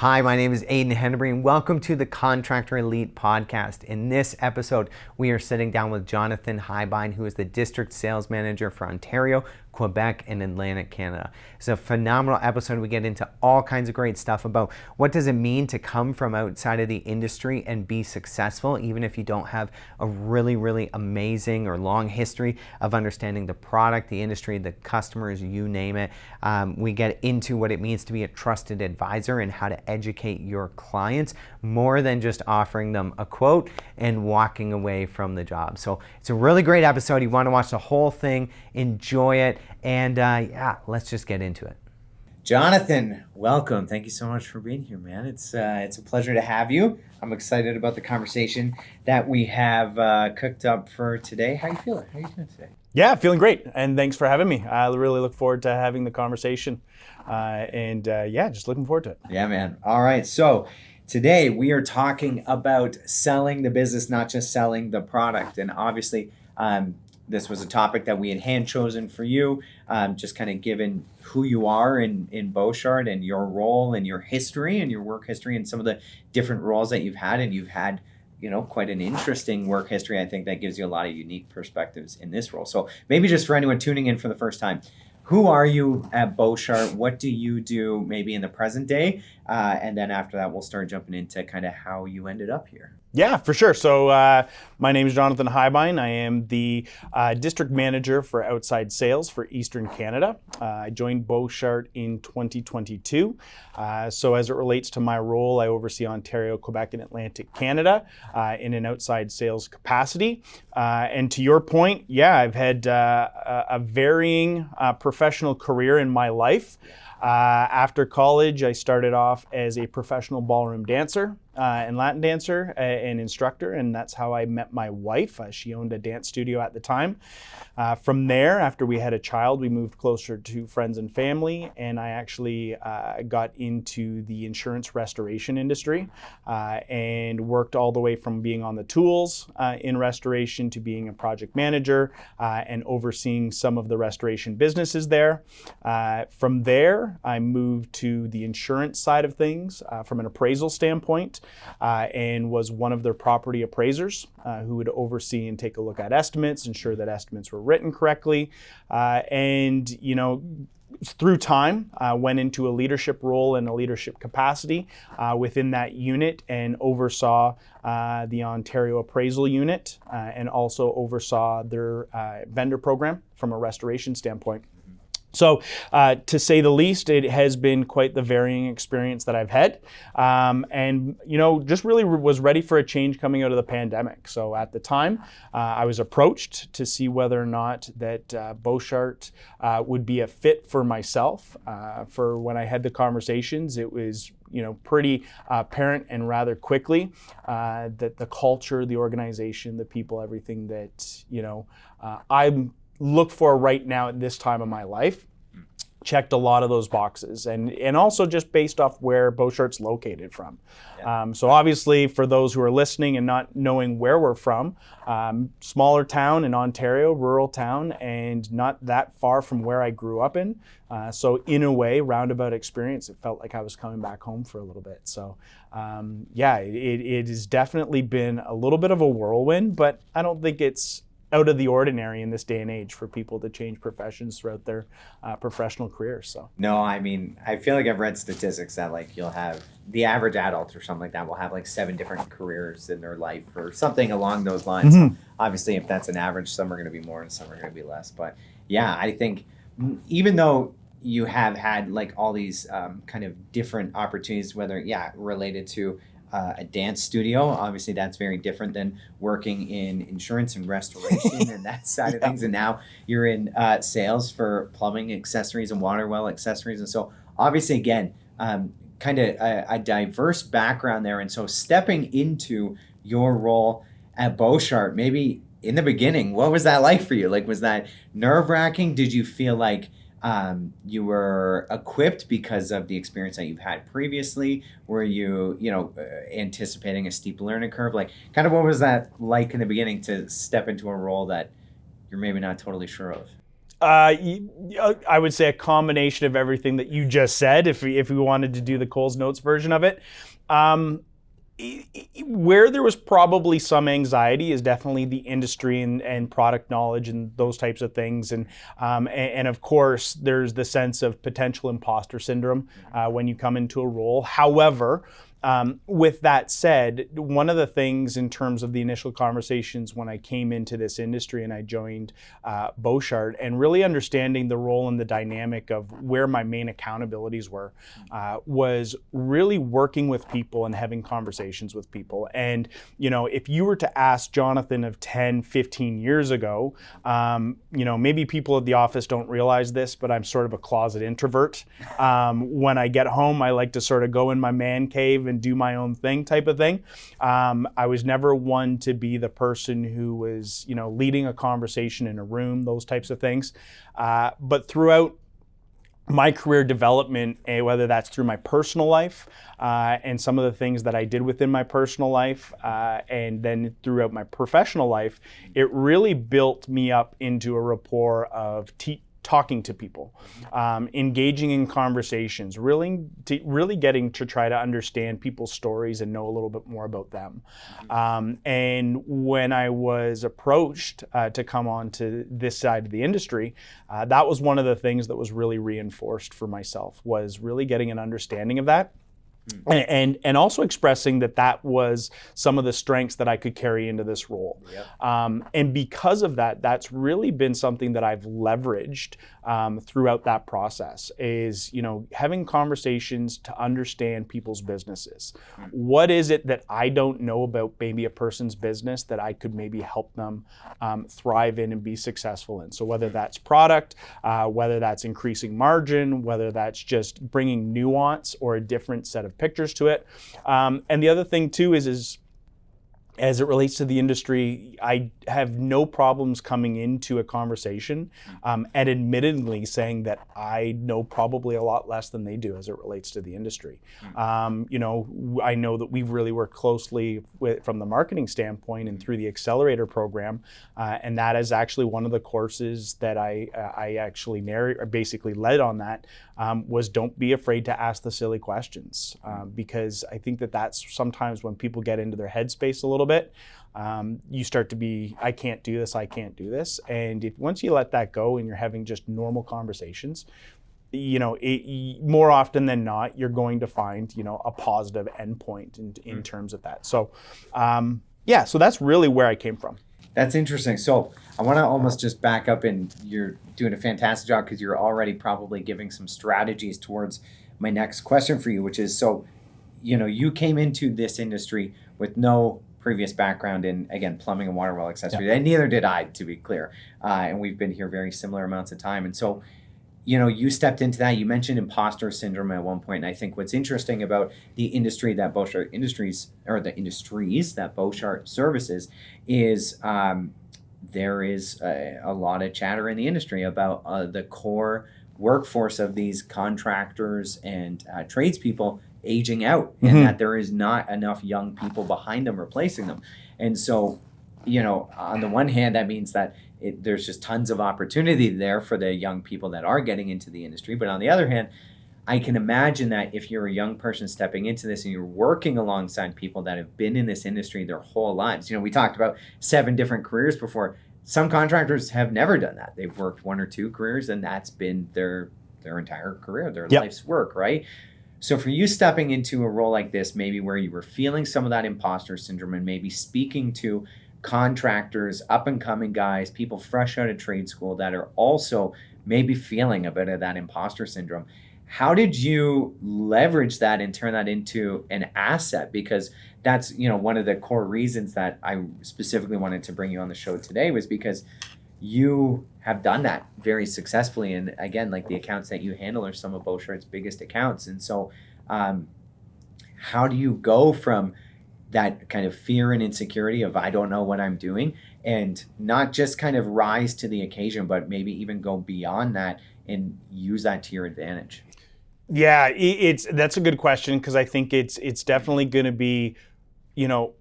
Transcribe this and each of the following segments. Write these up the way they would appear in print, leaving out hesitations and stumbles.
Hi, my name is Aiden Heibein. Welcome to the Contractor Elite Podcast. In this episode, we are sitting down with Jonathan Heibein, who is the District Sales Manager for Ontario, Quebec, and Atlantic Canada. It's a phenomenal episode. We get into all kinds of great stuff about what does it mean to come from outside of the industry and be successful, even if you don't have a really amazing or long history of understanding the product, the industry, the customers, you name it. We get into what it means to be a trusted advisor and how to educate your clients more than just offering them a quote and walking away from the job. So it's a really great episode. You want to watch the whole thing, enjoy it, and let's just get into it. Jonathan, welcome. Thank you so much for being here, man. It's a pleasure to have you. I'm excited about the conversation that we have cooked up for today. How you feeling? How you doing today? Yeah, feeling great. And thanks for having me. I really look forward to having the conversation. Just looking forward to it. Yeah, man. All right. So today we are talking about selling the business, not just selling the product. And obviously, this was a topic that we had hand chosen for you, just kind of given who you are in Boshart and your role and your history and your work history and some of the different roles that you've had. And you've had, quite an interesting work history. I think that gives you a lot of unique perspectives in this role. So maybe just for anyone tuning in for the first time, who are you at Boshart? What do you do maybe in the present day? And then after that, we'll start jumping into kind of how you ended up here. Yeah, for sure. So my name is Jonathan Heibein. I am the district manager for outside sales for Eastern Canada. I joined Boshart in 2022. So as it relates to my role, I oversee Ontario, Quebec, and Atlantic Canada in an outside sales capacity. And to your point, I've had a varying professional career in my life. After college, I started off as a professional ballroom dancer and Latin dancer and instructor, and that's how I met my wife. She owned a dance studio at the time. From there, after we had a child, we moved closer to friends and family, and I actually got into the insurance restoration industry and worked all the way from being on the tools in restoration to being a project manager and overseeing some of the restoration businesses there. From there, I moved to the insurance side of things from an appraisal standpoint and was one of their property appraisers who would oversee and take a look at estimates, ensure that estimates were written correctly. Through time, went into a leadership role and a leadership capacity within that unit and oversaw the Ontario appraisal unit and also oversaw their vendor program from a restoration standpoint. So to say the least, it has been quite the varying experience that I've had. Just really was ready for a change coming out of the pandemic. So at the time, I was approached to see whether or not that Boshart would be a fit for myself. For when I had the conversations, it was pretty apparent and rather quickly that the culture, the organization, the people, everything that, I look for right now at this time of my life checked a lot of those boxes, and also just based off where Boshart's located from. Yeah. So obviously for those who are listening and not knowing where we're from, smaller town in Ontario, rural town, and not that far from where I grew up in. So in a way, roundabout experience, it felt like I was coming back home for a little bit. So it has definitely been a little bit of a whirlwind, but I don't think it's out of the ordinary in this day and age for people to change professions throughout their professional careers. So no, I mean, I feel like I've read statistics that you'll have the average adult or something like that will have 7 different careers in their life or something along those lines. Mm-hmm. Obviously, if that's an average, some are going to be more and some are going to be less. But yeah, I think even though you have had all these kind of different opportunities, whether related to a dance studio. Obviously, that's very different than working in insurance and restoration and that side of things. And now you're in sales for plumbing accessories and water well accessories. And so obviously, again, kind of a diverse background there. And so stepping into your role at Boshart, maybe in the beginning, what was that like for you? Was that nerve-wracking? Did you feel like you were equipped because of the experience that you've had previously? Were you, anticipating a steep learning curve? Kind of what was that like in the beginning to step into a role that you're maybe not totally sure of? I would say a combination of everything that you just said, if we wanted to do the Coles Notes version of it. Where there was probably some anxiety is definitely the industry and product knowledge and those types of things. And of course, there's the sense of potential imposter syndrome when you come into a role. However, with that said, one of the things in terms of the initial conversations when I came into this industry and I joined Boshart, and really understanding the role and the dynamic of where my main accountabilities were, was really working with people and having conversations with people. And, if you were to ask Jonathan of 10, 15 years ago, maybe people at the office don't realize this, but I'm sort of a closet introvert. When I get home, I like to sort of go in my man cave and do my own thing type of thing. I was never one to be the person who was, leading a conversation in a room, those types of things. But throughout my career development, whether that's through my personal life and some of the things that I did within my personal life, and then throughout my professional life, it really built me up into a rapport of talking to people, engaging in conversations, really getting to try to understand people's stories and know a little bit more about them. And when I was approached to come on to this side of the industry, that was one of the things that was really reinforced for myself, was really getting an understanding of that. And also expressing that was some of the strengths that I could carry into this role. Yep. And because of that, that's really been something that I've leveraged throughout that process, is, having conversations to understand people's businesses. What is it that I don't know about maybe a person's business that I could maybe help them thrive in and be successful in? So whether that's product, whether that's increasing margin, whether that's just bringing nuance or a different set of pictures to it. And the other thing too is as it relates to the industry, I have no problems coming into a conversation and admittedly saying that I know probably a lot less than they do as it relates to the industry. I know that we've really worked closely from the marketing standpoint and through the accelerator program, and that is actually one of the courses that I actually basically led on that, was don't be afraid to ask the silly questions, because I think that's sometimes when people get into their headspace a little bit, you start to be, I can't do this. And once you let that go and you're having just normal conversations, more often than not, you're going to find, a positive endpoint in terms of that. So, so that's really where I came from. That's interesting. So I want to almost just back up, and you're doing a fantastic job because you're already probably giving some strategies towards my next question for you, which is, so, you came into this industry with no previous background in, again, plumbing and water well accessories, and neither did I, to be clear. And we've been here very similar amounts of time. And so, you stepped into that. You mentioned imposter syndrome at one point. And I think what's interesting about the industry that Boshart Industries, or the industries that Boshart services, is there is a lot of chatter in the industry about the core workforce of these contractors and tradespeople aging out, and that there is not enough young people behind them replacing them. And so, on the one hand, that means that there's just tons of opportunity there for the young people that are getting into the industry. But on the other hand, I can imagine that if you're a young person stepping into this and you're working alongside people that have been in this industry their whole lives, we talked about 7 different careers before. Some contractors have never done that. They've worked 1 or 2 careers, and that's been their entire career, their life's work, right? So for you stepping into a role like this, maybe where you were feeling some of that imposter syndrome and maybe speaking to contractors, up and coming guys, people fresh out of trade school that are also maybe feeling a bit of that imposter syndrome, how did you leverage that and turn that into an asset? Because that's, one of the core reasons that I specifically wanted to bring you on the show today, was because you have done that very successfully. And again, like, the accounts that you handle are some of Boshart's biggest accounts. And so how do you go from that kind of fear and insecurity of, I don't know what I'm doing, and not just kind of rise to the occasion, but maybe even go beyond that and use that to your advantage? Yeah, that's a good question, because I think it's definitely going to be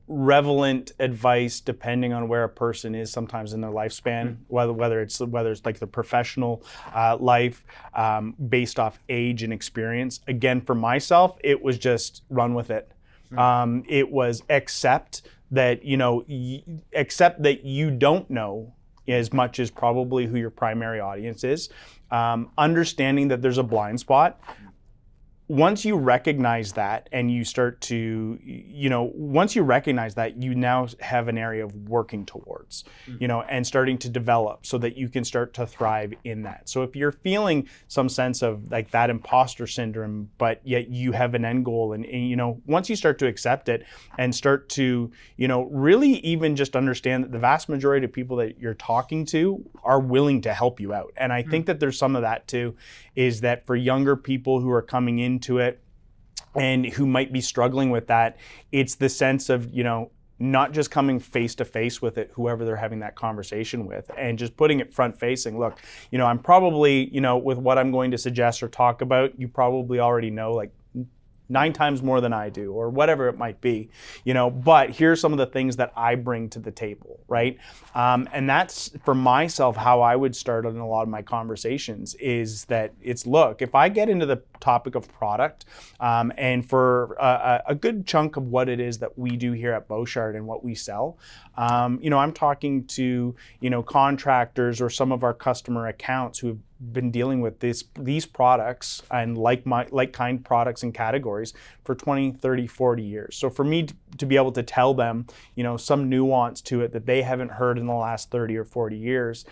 relevant advice depending on where a person is sometimes in their lifespan, whether it's like the professional life, based off age and experience. Again, for myself, it was just run with it. It was accept that you don't know as much as probably who your primary audience is. Understanding that there's a blind spot. Once you recognize that and you start to, once you recognize that, you now have an area of working towards, and starting to develop so that you can start to thrive in that. So if you're feeling some sense of like that imposter syndrome, but yet you have an end goal and once you start to accept it and start to, really even just understand that the vast majority of people that you're talking to are willing to help you out. And I think that there's some of that too, is that for younger people who are coming into it and who might be struggling with that, it's the sense of, not just coming face to face with it, whoever they're having that conversation with, and just putting it front facing. Look, I'm probably, with what I'm going to suggest or talk about, you probably already know like 9 times more than I do, or whatever it might be, but here's some of the things that I bring to the table, right? And that's, for myself, how I would start in a lot of my conversations is that look, if I get into the topic of product, and for a good chunk of what it is that we do here at Boshart and what we sell, I'm talking to, contractors or some of our customer accounts who have been dealing with these products and like kind products and categories for 20, 30, 40 years. So for me to be able to tell them, some nuance to it that they haven't heard in the last 30 or 40 years,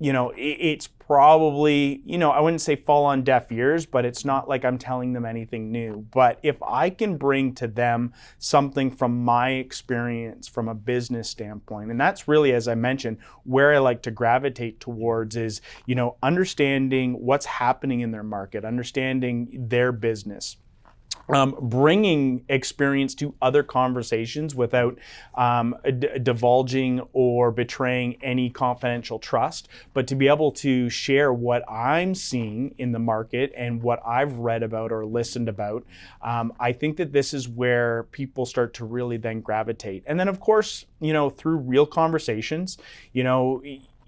it's probably, I wouldn't say fall on deaf ears, but it's not like I'm telling them anything new. But if I can bring to them something from my experience from a business standpoint, and that's really, as I mentioned, where I like to gravitate towards is, understanding what's happening in their market, understanding their business. Bringing experience to other conversations without divulging or betraying any confidential trust, but to be able to share what I'm seeing in the market and what I've read about or listened about. I think that this is where people start to really then gravitate. And then, of course, through real conversations,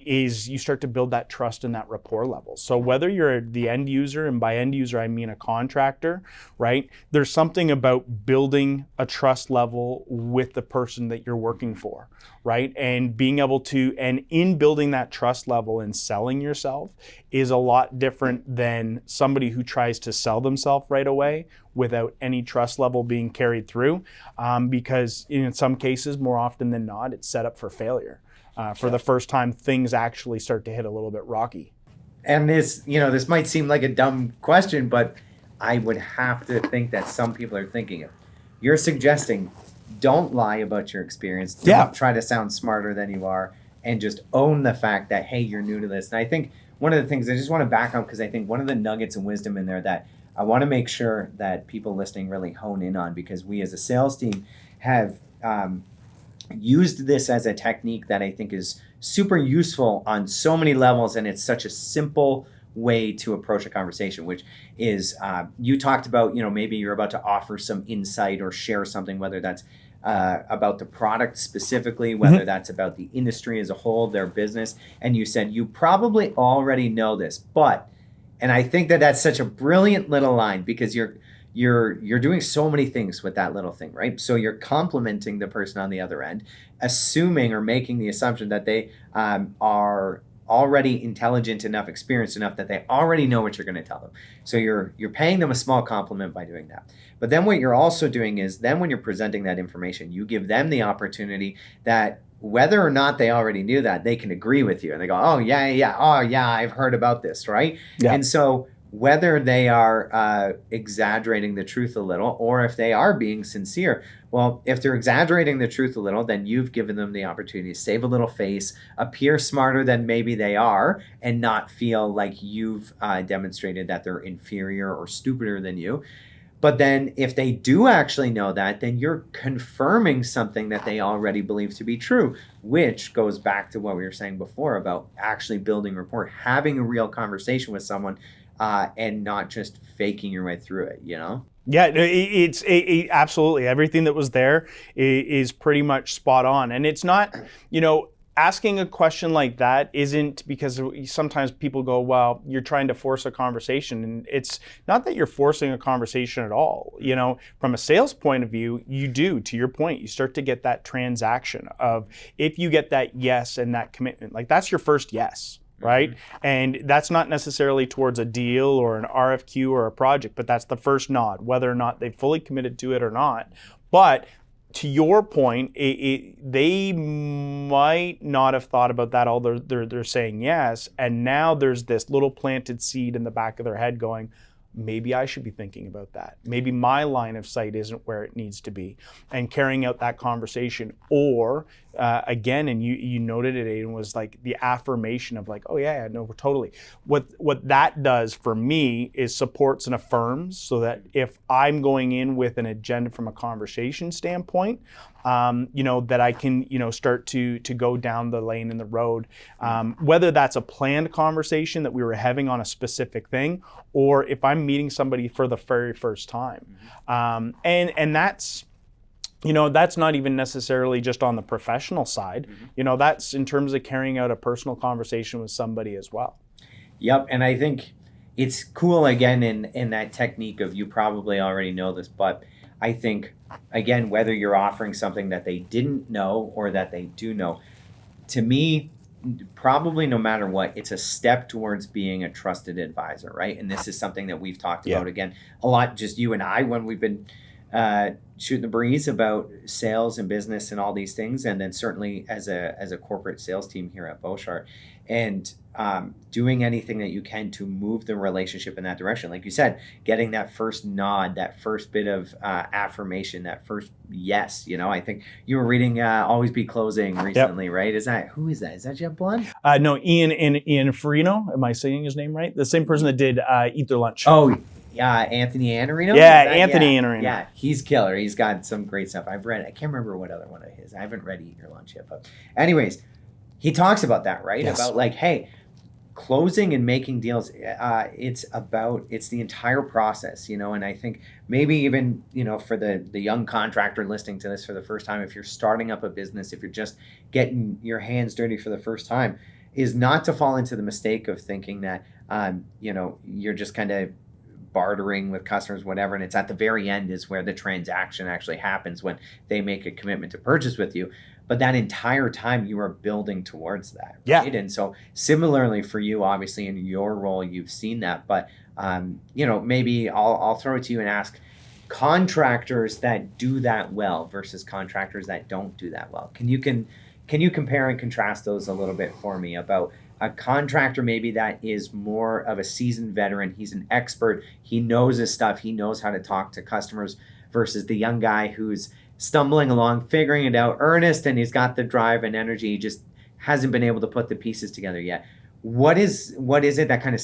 is you start to build that trust and that rapport level. So whether you're the end user, and by end user I mean a contractor, right? There's something about building a trust level with the person that you're working for, right? And being able to, and in building that trust level and selling yourself is a lot different than somebody who tries to sell themselves right away without any trust level being carried through, because in some cases, more often than not, it's set up for failure. For the first time, things actually start to hit a little bit rocky. And this might seem like a dumb question, but I would have to think that some people are thinking it. You're suggesting don't lie about your experience. Don't try to sound smarter than you are, and just own the fact that, hey, you're new to this. And I think one of the things I just want to back up, because I think one of the nuggets of wisdom in there that I want to make sure that people listening really hone in on, because we as a sales team have used this as a technique that I think is super useful on so many levels, and it's such a simple way to approach a conversation, which is you talked about, maybe you're about to offer some insight or share something, whether that's about the product specifically, whether that's about the industry as a whole, their business, and you said you probably already know this, but, and I think that that's such a brilliant little line, because you're doing so many things with that little thing, right? So you're complimenting the person on the other end, assuming or making the assumption that they are already intelligent enough, experienced enough that they already know what you're going to tell them. So you're paying them a small compliment by doing that. But then what you're also doing is, then when you're presenting that information, you give them the opportunity that whether or not they already knew that, they can agree with you. And they go, oh, yeah, I've heard about this, right? Yeah. And so whether they are exaggerating the truth a little, or if they are being sincere, well, if they're exaggerating the truth a little, then you've given them the opportunity to save a little face, appear smarter than maybe they are, and not feel like you've demonstrated that they're inferior or stupider than you. But then if they do actually know that, then you're confirming something that they already believe to be true, which goes back to what we were saying before about actually building rapport, having a real conversation with someone, and not just faking your way through it, Yeah, it's absolutely everything that was there is pretty much spot on. And it's not, asking a question like that isn't because sometimes people go, well, you're trying to force a conversation. And it's not that you're forcing a conversation at all. From a sales point of view, you do, to your point, you start to get that transaction of if you get that yes and that commitment, like that's your first yes. Right? And that's not necessarily towards a deal or an RFQ or a project, but that's the first nod, whether or not they've fully committed to it or not. But to your point, they might not have thought about that, although they're saying yes. And now there's this little planted seed in the back of their head going, maybe I should be thinking about that. Maybe my line of sight isn't where it needs to be, and carrying out that conversation. Or again, and you noted it, Aiden, was like the affirmation of like, oh yeah, no, totally. What that does for me is supports and affirms, so that if I'm going in with an agenda from a conversation standpoint, that I can, start to go down the lane in the road, whether that's a planned conversation that we were having on a specific thing, or if I'm meeting somebody for the very first time. And that's, that's not even necessarily just on the professional side. That's in terms of carrying out a personal conversation with somebody as well. Yep, and I think it's cool, again, in that technique of, you probably already know this, but I think, again, whether you're offering something that they didn't know or that they do know, to me, probably no matter what, it's a step towards being a trusted advisor, right? And this is something that we've talked about, again, a lot, just you and I, when we've been shooting the breeze about sales and business and all these things, and then certainly as a corporate sales team here at Boshart, and doing anything that you can to move the relationship in that direction. Like you said, getting that first nod, that first bit of affirmation, that first yes. I think you were reading Always Be Closing recently, right? Who is that? Is that Jeff Blunt? No, Ian Farino. Am I saying his name right? The same person that did Eat Their Lunch. Oh, yeah, Anthony Iannarino? Yeah, Anthony Iannarino. Yeah, he's killer. He's got some great stuff. I can't remember what other one of his. I haven't read Eat Your Lunch yet. But anyways, he talks about that, right? Yes. About like, hey, closing and making deals, it's the entire process, and I think maybe even, for the young contractor listening to this for the first time, if you're starting up a business, if you're just getting your hands dirty for the first time, is not to fall into the mistake of thinking that, you're just kind of bartering with customers, whatever, and it's at the very end is where the transaction actually happens, when they make a commitment to purchase with you. But that entire time you are building towards that, right? Yeah. And so similarly for you, obviously in your role, you've seen that, but maybe I'll throw it to you and ask, contractors that do that well versus contractors that don't do that well. Can you compare and contrast those a little bit for me about a contractor maybe that is more of a seasoned veteran, he's an expert, he knows his stuff, he knows how to talk to customers, versus the young guy who's stumbling along, figuring it out, earnest, and he's got the drive and energy, he just hasn't been able to put the pieces together yet. What is it that kind of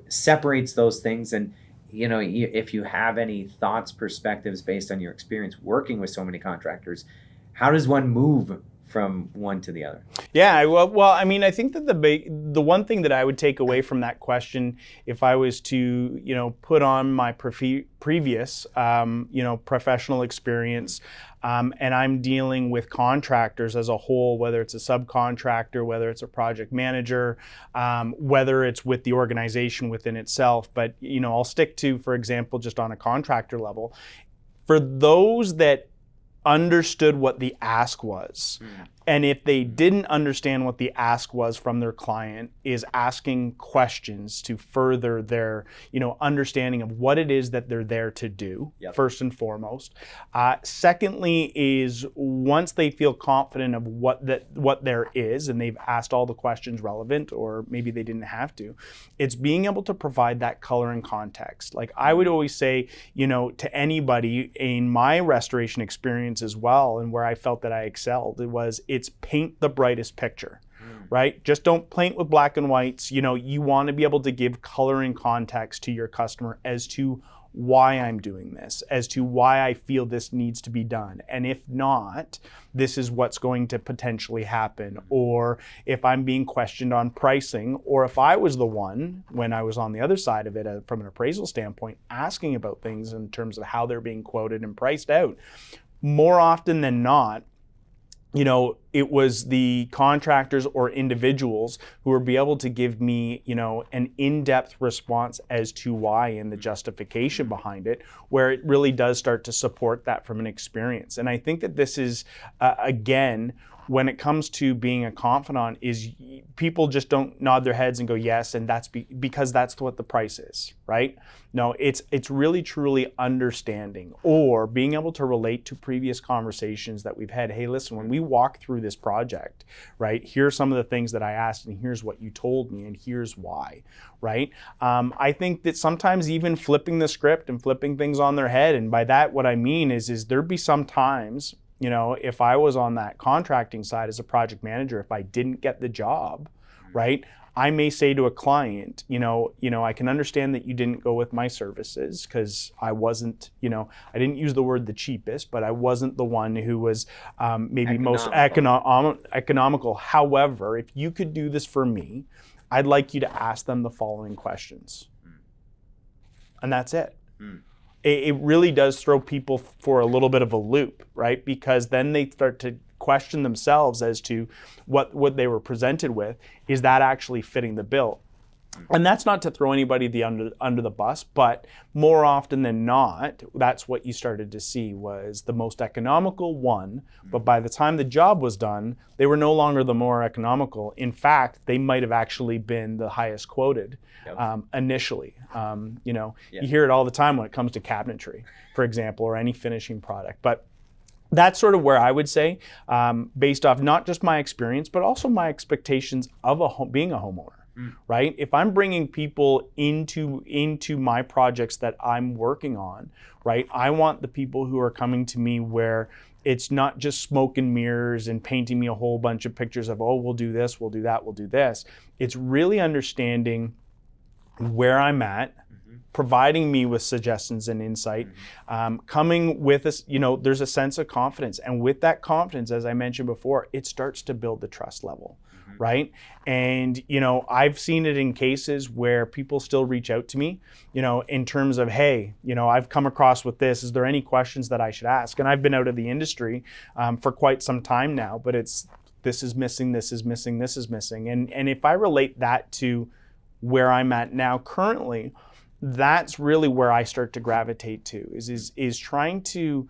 separates those things? And if you have any thoughts, perspectives based on your experience working with so many contractors, how does one move from one to the other? Yeah, well, I mean, I think that the one thing that I would take away from that question, if I was to, put on my previous, professional experience, and I'm dealing with contractors as a whole, whether it's a subcontractor, whether it's a project manager, whether it's with the organization within itself. But, I'll stick to, for example, just on a contractor level, for those that understood what the ask was. And if they didn't understand what the ask was from their client, is asking questions to further their, understanding of what it is that they're there to do, first and foremost. Secondly is, once they feel confident of what there is, and they've asked all the questions relevant, or maybe they didn't have to, it's being able to provide that color and context. Like I would always say, to anybody in my restoration experience as well, and where I felt that I excelled, it's paint the brightest picture, right? Just don't paint with black and whites. You want to be able to give color and context to your customer as to why I'm doing this, as to why I feel this needs to be done. And if not, this is what's going to potentially happen. Or if I'm being questioned on pricing, or if I was the one, when I was on the other side of it from an appraisal standpoint, asking about things in terms of how they're being quoted and priced out, more often than not, it was the contractors or individuals who would be able to give me, an in-depth response as to why and the justification behind it, where it really does start to support that from an experience. And I think that this is, again, when it comes to being a confidant, is people just don't nod their heads and go yes, and that's because that's what the price is, right? No, it's really truly understanding or being able to relate to previous conversations that we've had. Hey, listen, when we walk through this project, right, here's some of the things that I asked, and here's what you told me, and here's why, right? I think that sometimes even flipping the script and flipping things on their head, and by that what I mean is there'd be some times, if I was on that contracting side as a project manager, if I didn't get the job, right, I may say to a client, I can understand that you didn't go with my services because I wasn't, I didn't use the word the cheapest, but I wasn't the one who was maybe most economical. However, if you could do this for me, I'd like you to ask them the following questions. And that's it. It really does throw people for a little bit of a loop, right? Because then they start to question themselves as to what they were presented with. Is that actually fitting the bill? And that's not to throw anybody under the bus, but more often than not, that's what you started to see was the most economical one. But by the time the job was done, they were no longer the more economical. In fact, they might have actually been the highest quoted initially. You hear it all the time when it comes to cabinetry, for example, or any finishing product. But that's sort of where I would say, based off not just my experience, but also my expectations of being a homeowner. Right? If I'm bringing people into my projects that I'm working on, right? I want the people who are coming to me where it's not just smoke and mirrors and painting me a whole bunch of pictures of, oh, we'll do this, we'll do that, we'll do this. It's really understanding where I'm at, providing me with suggestions and insight, coming with us, there's a sense of confidence. And with that confidence, as I mentioned before, it starts to build the trust level. Right? And, I've seen it in cases where people still reach out to me, in terms of, hey, I've come across with this. Is there any questions that I should ask? And I've been out of the industry for quite some time now, but this is missing, this is missing, this is missing. And if I relate that to where I'm at now currently, that's really where I start to gravitate to is trying to,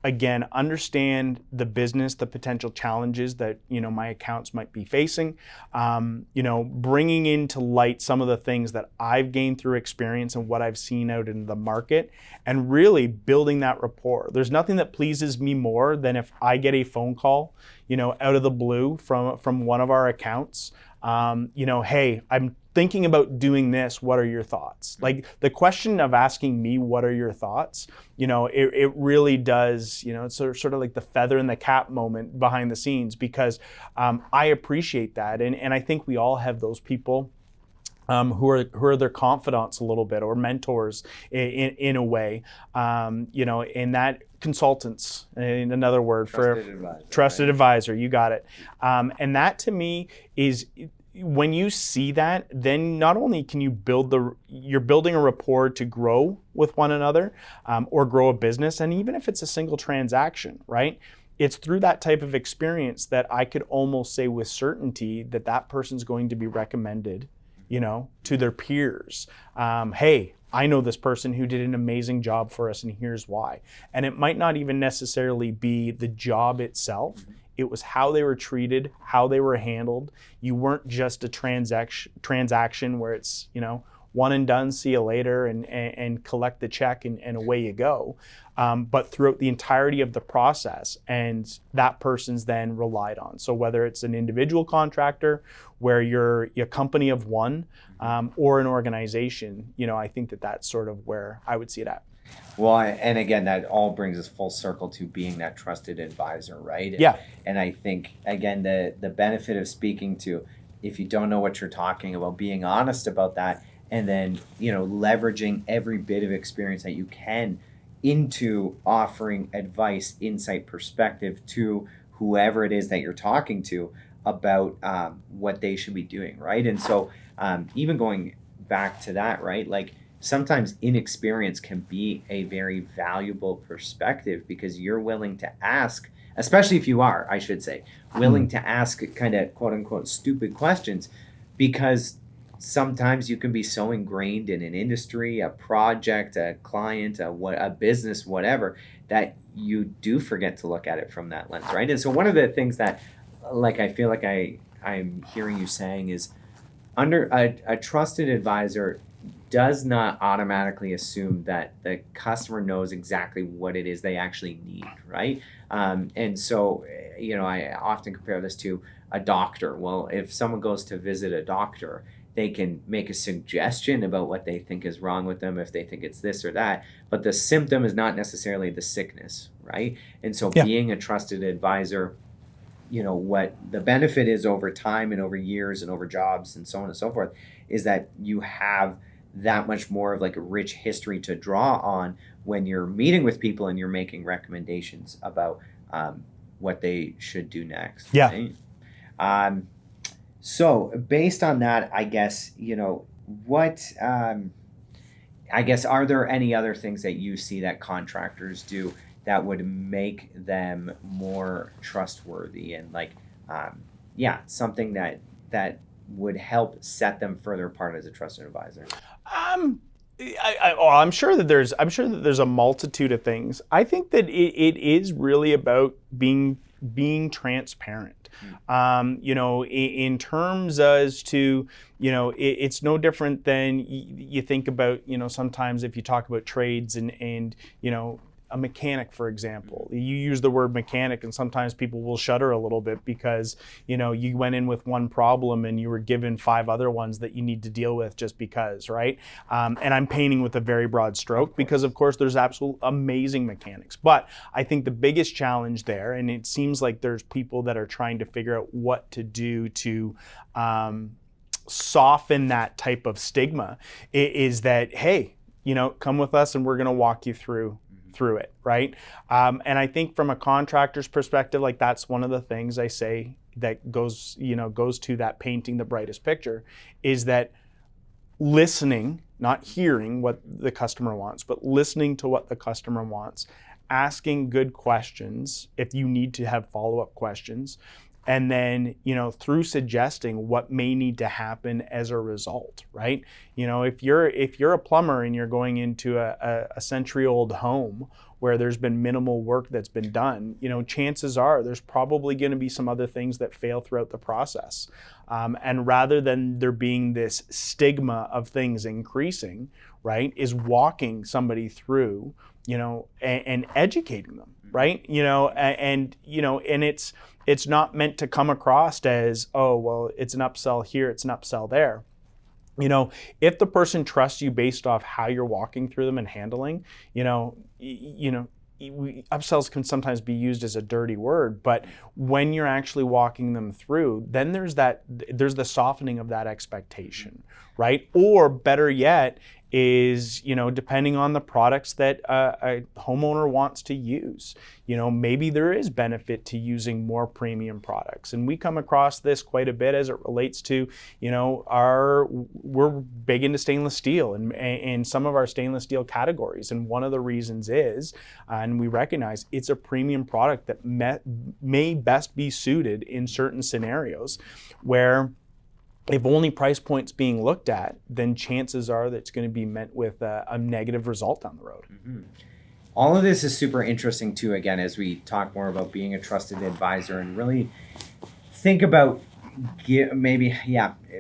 again, understand the business, the potential challenges that, my accounts might be facing, bringing into light some of the things that I've gained through experience and what I've seen out in the market, and really building that rapport. There's nothing that pleases me more than if I get a phone call, out of the blue from one of our accounts, hey, I'm thinking about doing this, what are your thoughts? Like the question of asking me, what are your thoughts? It really does, it's sort of like the feather in the cap moment behind the scenes, because I appreciate that. And I think we all have those people who are their confidants a little bit, or mentors in a way, and that consultants, in another word, trusted advisor, you got it. And that to me is, when you see that, then not only can you you're building a rapport to grow with one another, or grow a business, and even if it's a single transaction, right? It's through that type of experience that I could almost say with certainty that person's going to be recommended, to their peers. Hey, I know this person who did an amazing job for us, and here's why. And it might not even necessarily be the job itself. It was how they were treated, how they were handled. You weren't just a transaction where it's, one and done, see you later, and collect the check and away you go. But throughout the entirety of the process, and that person's then relied on. So whether it's an individual contractor where you're a company of one, or an organization, I think that's sort of where I would see it at. Well, and again, that all brings us full circle to being that trusted advisor, right? Yeah. And I think, again, the benefit of speaking to, if you don't know what you're talking about, being honest about that, and then, leveraging every bit of experience that you can into offering advice, insight, perspective to whoever it is that you're talking to about what they should be doing, right? And so even going back to that, right? Like sometimes inexperience can be a very valuable perspective because you're willing to ask, especially if you are, I should say, willing to ask kind of quote unquote stupid questions, because sometimes you can be so ingrained in an industry, a project, a client, a business, whatever, that you do forget to look at it from that lens, right? And so one of the things that, like, I feel like I'm hearing you saying is under a trusted advisor does not automatically assume that the customer knows exactly what it is they actually need, right? And so, I often compare this to a doctor. Well, if someone goes to visit a doctor, they can make a suggestion about what they think is wrong with them, if they think it's this or that, but the symptom is not necessarily the sickness, right? And so Yeah. being a trusted advisor, what the benefit is over time and over years and over jobs and so on and so forth, is that you have that much more of like a rich history to draw on when you're meeting with people and you're making recommendations about what they should do next. Yeah. Right? So based on that, I guess, what, I guess, are there any other things that you see that contractors do that would make them more trustworthy and like, something that would help set them further apart as a trusted advisor? I'm sure that there's a multitude of things. I think that it is really about being transparent. In terms as to, it's no different than you think about, sometimes if you talk about trades and a mechanic, for example. You use the word mechanic and sometimes people will shudder a little bit because, you went in with one problem and you were given 5 other ones that you need to deal with just because, right? And I'm painting with a very broad stroke because, of course, there's absolute amazing mechanics. But I think the biggest challenge there, and it seems like there's people that are trying to figure out what to do to soften that type of stigma, is that, hey, come with us and we're going to walk you through it, right? And I think from a contractor's perspective, like that's one of the things I say that goes to that painting the brightest picture, is that listening, not hearing what the customer wants, but listening to what the customer wants, asking good questions if you need to have follow-up questions, and then, through suggesting what may need to happen as a result, right? If you're a plumber and you're going into a century-old home where there's been minimal work that's been done, chances are there's probably going to be some other things that fail throughout the process. And rather than there being this stigma of things increasing, right, is walking somebody through, and educating them, right? And it's not meant to come across as, oh, well, it's an upsell here, it's an upsell there. If the person trusts you based off how you're walking through them and handling, upsells can sometimes be used as a dirty word, but when you're actually walking them through, then there's the softening of that expectation, right? Or better yet, is, depending on the products that a homeowner wants to use, maybe there is benefit to using more premium products. And we come across this quite a bit as it relates to, we're big into stainless steel and some of our stainless steel categories. And one of the reasons is, and we recognize it's a premium product that may best be suited in certain scenarios where if only price points being looked at, then chances are that it's going to be met with a negative result down the road. Mm-hmm. All of this is super interesting too, again, as we talk more about being a trusted advisor and really think about maybe,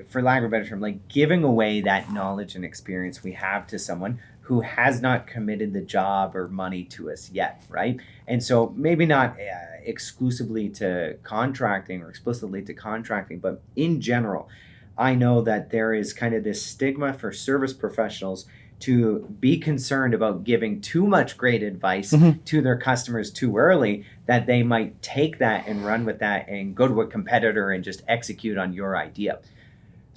for lack of a better term, like giving away that knowledge and experience we have to someone who has not committed the job or money to us yet, right? And so maybe not exclusively to contracting or explicitly to contracting, but in general, I know that there is kind of this stigma for service professionals to be concerned about giving too much great advice to their customers too early, that they might take that and run with that and go to a competitor and just execute on your idea.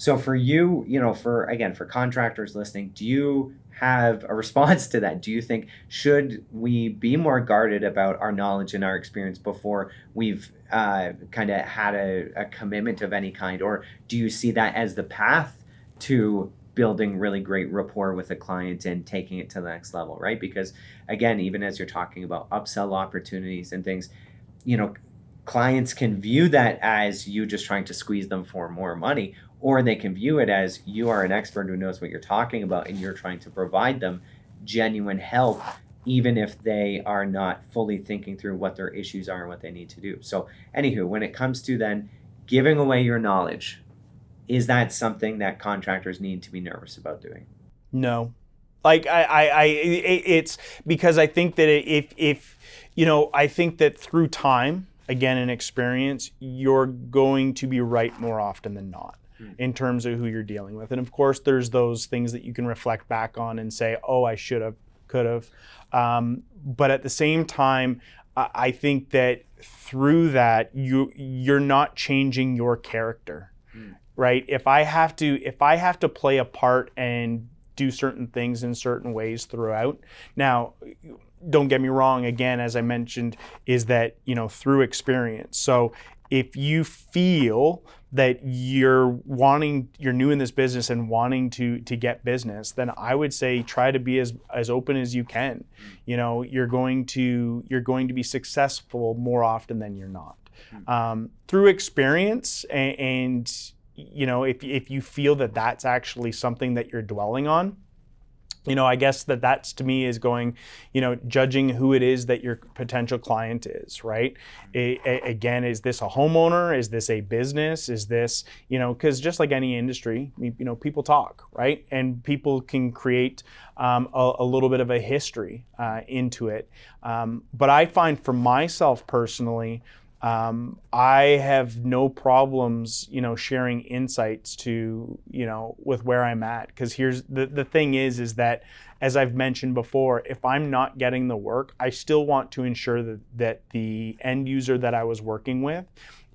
So for you, for contractors listening, do you have a response to that? Do you think, should we be more guarded about our knowledge and our experience before we've kind of had a commitment of any kind? Or do you see that as the path to building really great rapport with a client and taking it to the next level, right? Because again, even as you're talking about upsell opportunities and things, clients can view that as you just trying to squeeze them for more money, or they can view it as you are an expert who knows what you're talking about and you're trying to provide them genuine help, even if they are not fully thinking through what their issues are and what they need to do. So anywho, when it comes to then giving away your knowledge, is that something that contractors need to be nervous about doing? No. It's because I think that I think that through time, again, in experience, you're going to be right more often than not in terms of who you're dealing with. And of course, there's those things that you can reflect back on and say, oh, I should have, could have. But at the same time, I think that through that, you're not changing your character, right? If I have to play a part and do certain things in certain ways throughout. Now, don't get me wrong, again, as I mentioned, is that, through experience. So if you feel that you're new in this business and wanting to get business, then I would say try to be as open as you can. You're going to be successful more often than you're not. Through experience and if you feel that that's actually something that you're dwelling on, I guess that's to me is going, judging who it is that your potential client is, right? Again, is this a homeowner? Is this a business? Is this, because just like any industry, people talk, right? And people can create a little bit of a history into it. But I find for myself personally, I have no problems, sharing insights to, with where I'm at. Because here's the thing is that, as I've mentioned before, if I'm not getting the work, I still want to ensure that the end user that I was working with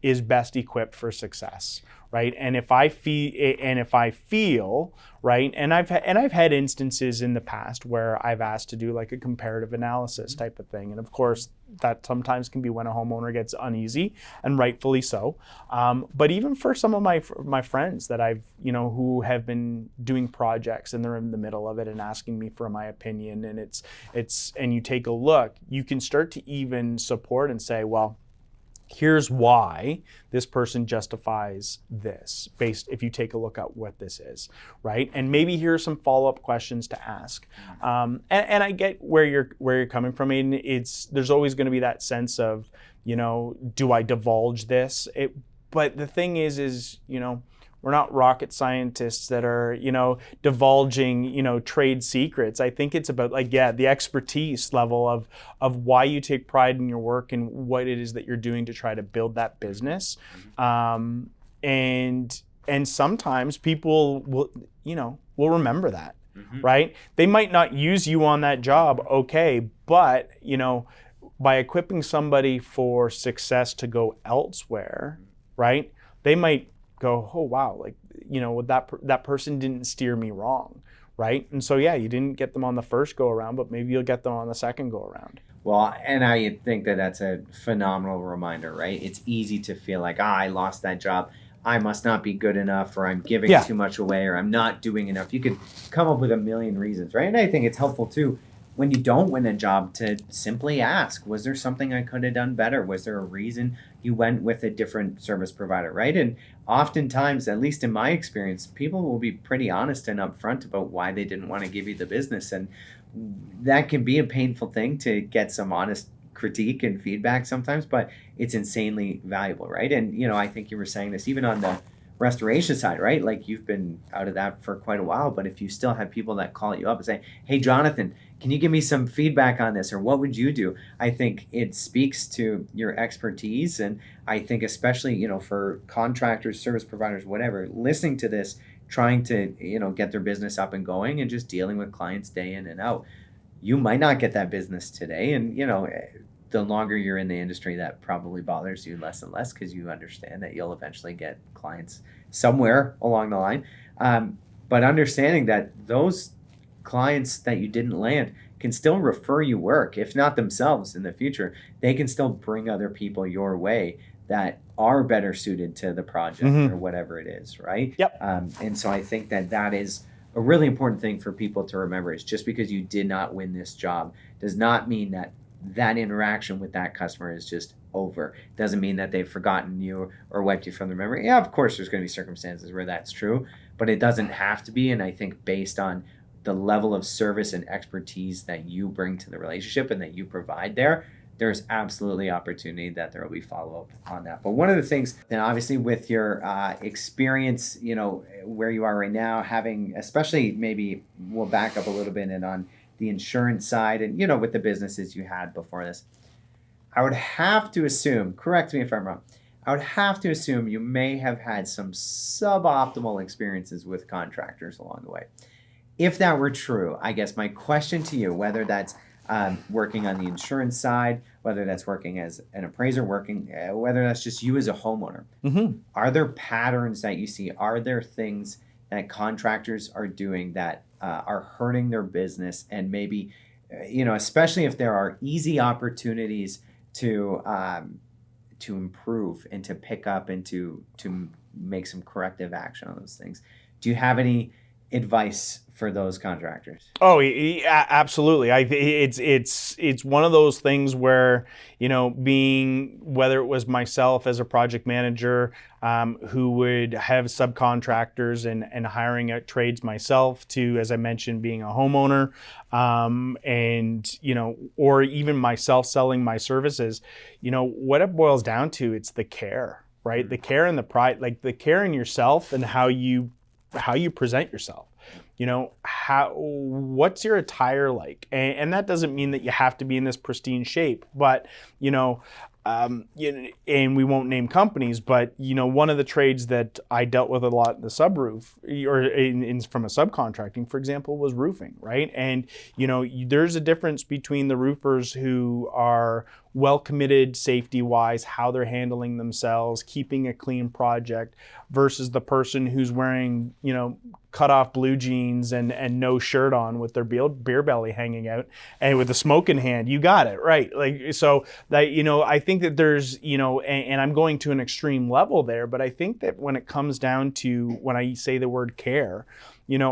is best equipped for success, right? And if I feel, right, and I've had instances in the past where I've asked to do like a comparative analysis type of thing, and of course that sometimes can be when a homeowner gets uneasy, and rightfully so. But even for some of my friends that I've who have been doing projects and they're in the middle of it and asking me for my opinion, and it's and you take a look, you can start to even support and say, well, here's why this person justifies this based if you take a look at what this is, right? And maybe here are some follow-up questions to ask. And I get where you're coming from. I mean, there's always going to be that sense of, do I divulge this? But the thing is, we're not rocket scientists that are, divulging, trade secrets. I think it's about the expertise level of why you take pride in your work and what it is that you're doing to try to build that business. And sometimes people will remember that, right? They might not use you on that job, okay, but, by equipping somebody for success to go elsewhere, right? They might go, oh wow, that person didn't steer me wrong, right? And so you didn't get them on the first go around, but maybe you'll get them on the second go around. Well, and I think that's a phenomenal reminder, right? It's easy to feel like, I lost that job, I must not be good enough, or I'm giving too much away, or I'm not doing enough. You could come up with a million reasons, right? And I think it's helpful too, when you don't win a job, to simply ask, was there something I could have done better? Was there a reason you went with a different service provider, right? And oftentimes, at least in my experience, people will be pretty honest and upfront about why they didn't want to give you the business. And that can be a painful thing to get some honest critique and feedback sometimes, but it's insanely valuable, right? And, I think you were saying this even on the restoration side, right? Like, you've been out of that for quite a while, but if you still have people that call you up and say, hey, Jonathan, can you give me some feedback on this, or what would you do? I think it speaks to your expertise. And I think especially, for contractors, service providers, whatever, listening to this, trying to, get their business up and going and just dealing with clients day in and out. You might not get that business today. And, the longer you're in the industry, that probably bothers you less and less because you understand that you'll eventually get clients somewhere along the line. But understanding that those clients that you didn't land can still refer you work, if not themselves in the future, they can still bring other people your way that are better suited to the project or whatever it is, right? Yep. And so I think that that is a really important thing for people to remember is just because you did not win this job does not mean that that interaction with that customer is just over. Doesn't mean that they've forgotten you or wiped you from their memory. Yeah, of course, there's going to be circumstances where that's true, but it doesn't have to be. And I think based on the level of service and expertise that you bring to the relationship and that you provide there, there's absolutely opportunity that there will be follow-up on that. But one of the things, and obviously with your experience, where you are right now, having, especially maybe we'll back up a little bit and on the insurance side and, with the businesses you had before this, I would have to assume, correct me if I'm wrong, I would have to assume you may have had some suboptimal experiences with contractors along the way. If that were true, I guess my question to you, whether that's working on the insurance side, whether that's working as an appraiser, whether that's just you as a homeowner, are there patterns that you see? Are there things that contractors are doing that are hurting their business? And maybe, especially if there are easy opportunities to improve and to pick up and to make some corrective action on those things. Do you have any advice for those contractors? Oh, yeah, absolutely. It's one of those things where, being, whether it was myself as a project manager who would have subcontractors and hiring out trades myself, to, as I mentioned, being a homeowner, and, or even myself selling my services, what it boils down to, it's the care, right? Mm-hmm. The care and the pride, like the care in yourself and how you present yourself. What's your attire like? And that doesn't mean that you have to be in this pristine shape, but, and we won't name companies, but, one of the trades that I dealt with a lot in the subroof or from a subcontracting, for example, was roofing, right? And, there's a difference between the roofers who are well committed safety-wise, how they're handling themselves, keeping a clean project, versus the person who's wearing, cut off blue jeans and no shirt on with their beer belly hanging out and with a smoke in hand. You got it, right? Like, so that, I think that there's, and I'm going to an extreme level there, but I think that when it comes down to, when I say the word care,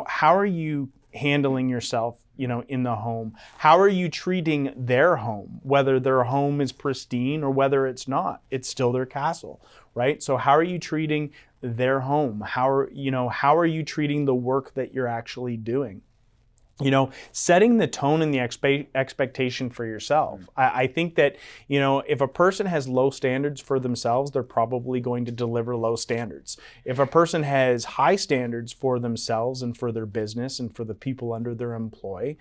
how are you handling yourself, in the home? How are you treating their home? Whether their home is pristine or whether it's not, it's still their castle, right? So how are you treating their home? How are you treating the work that you're actually doing? Setting the tone and the expectation for yourself. I think that, if a person has low standards for themselves, they're probably going to deliver low standards. If a person has high standards for themselves and for their business and for the people under their employ,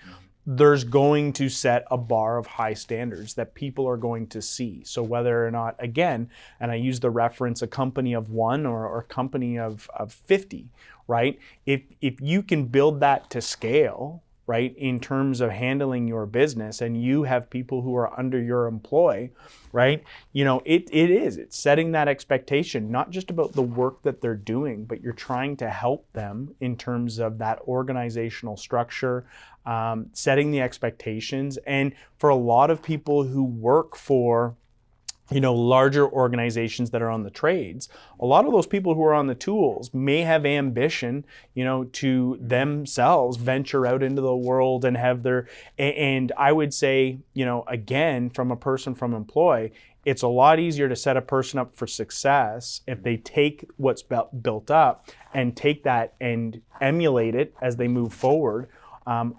there's going to set a bar of high standards that people are going to see. So whether or not, again, and I use the reference, a company of one or a company of 50, right? If you can build that to scale, right, in terms of handling your business, and you have people who are under your employ, right, it's setting that expectation, not just about the work that they're doing, but you're trying to help them in terms of that organizational structure, setting the expectations. And for a lot of people who work for larger organizations that are on the trades, a lot of those people who are on the tools may have ambition, to themselves venture out into the world and have and I would say, again, from a person from employ, it's a lot easier to set a person up for success if they take what's built up and take that and emulate it as they move forward,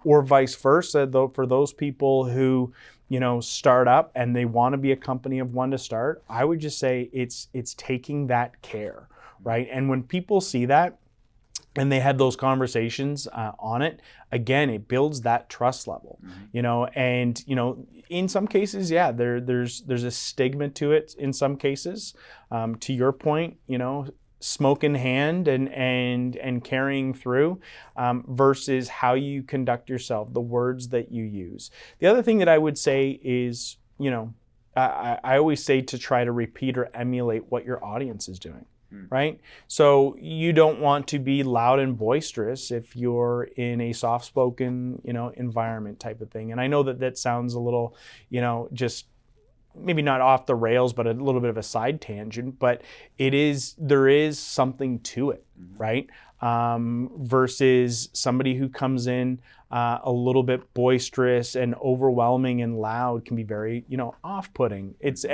or vice versa, though, for those people who start up and they want to be a company of one to start, I would just say it's taking that care, right? And when people see that and they had those conversations on it, again, it builds that trust level, and, in some cases, yeah, there's a stigma to it in some cases, to your point, smoke in hand and carrying through, versus how you conduct yourself, the words that you use. The other thing that I would say is, I always say to try to repeat or emulate what your audience is doing. Right? So you don't want to be loud and boisterous if you're in a soft-spoken, environment type of thing. And I know that sounds a little, just maybe not off the rails, but a little bit of a side tangent, but there is something to it, right? Versus somebody who comes in a little bit boisterous and overwhelming and loud can be very, off-putting. It's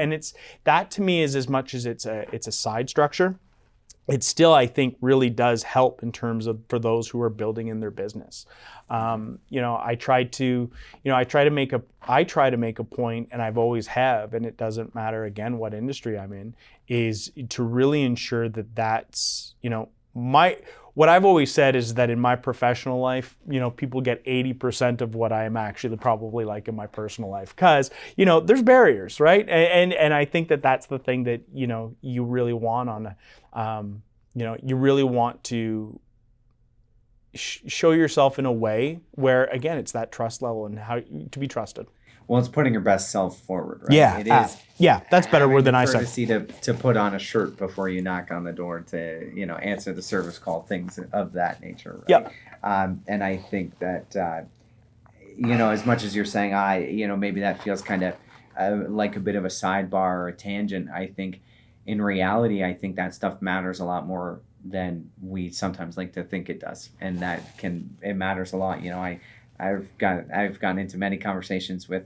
that to me is, as much as it's a side structure, it still, I think, really does help in terms of for those who are building in their business. I try to make a point, and I've always have, and it doesn't matter again what industry I'm in, is to really ensure that that's, what I've always said is that in my professional life, people get 80% of what I am actually probably like in my personal life, because, there's barriers, right? And I think that that's the thing that, you really want you really want to show yourself in a way where, again, it's that trust level and how to be trusted. Well, it's putting your best self forward, right? Yeah, it is. That's better word than I said. Courtesy to put on a shirt before you knock on the door to answer the service call, things of that nature, right? Yep. And I think that as much as you're saying, maybe that feels kind of like a bit of a sidebar or a tangent. I think in reality, I think that stuff matters a lot more than we sometimes like to think it does, and it matters a lot. I've gotten into many conversations with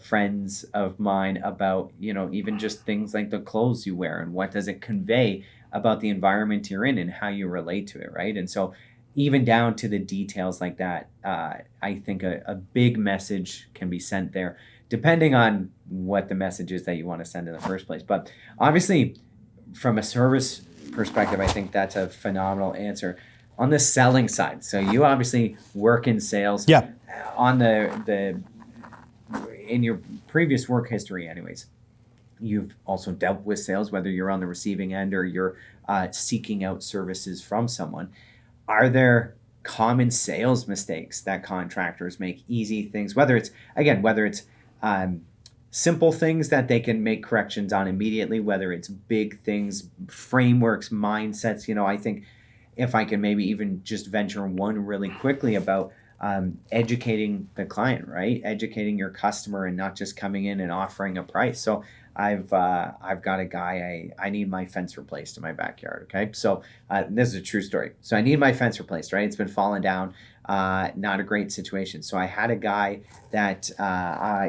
friends of mine about, even just things like the clothes you wear and what does it convey about the environment you're in and how you relate to it, right? And so even down to the details like that, I think a big message can be sent there, depending on what the message is that you want to send in the first place. But obviously, from a service perspective, I think that's a phenomenal answer. On the selling side, so you obviously work in sales. Yeah. On in your previous work history, anyways, you've also dealt with sales, whether you're on the receiving end or you're seeking out services from someone. Are there common sales mistakes that contractors make? Easy things, whether it's simple things that they can make corrections on immediately, whether it's big things, frameworks, mindsets. I think if I can maybe even just venture one really quickly about educating the client, right? Educating your customer and not just coming in and offering a price. So I've got a guy, I need my fence replaced in my backyard. Okay. So this is a true story. So I need my fence replaced, right? It's been falling down. Not a great situation. So I had a guy that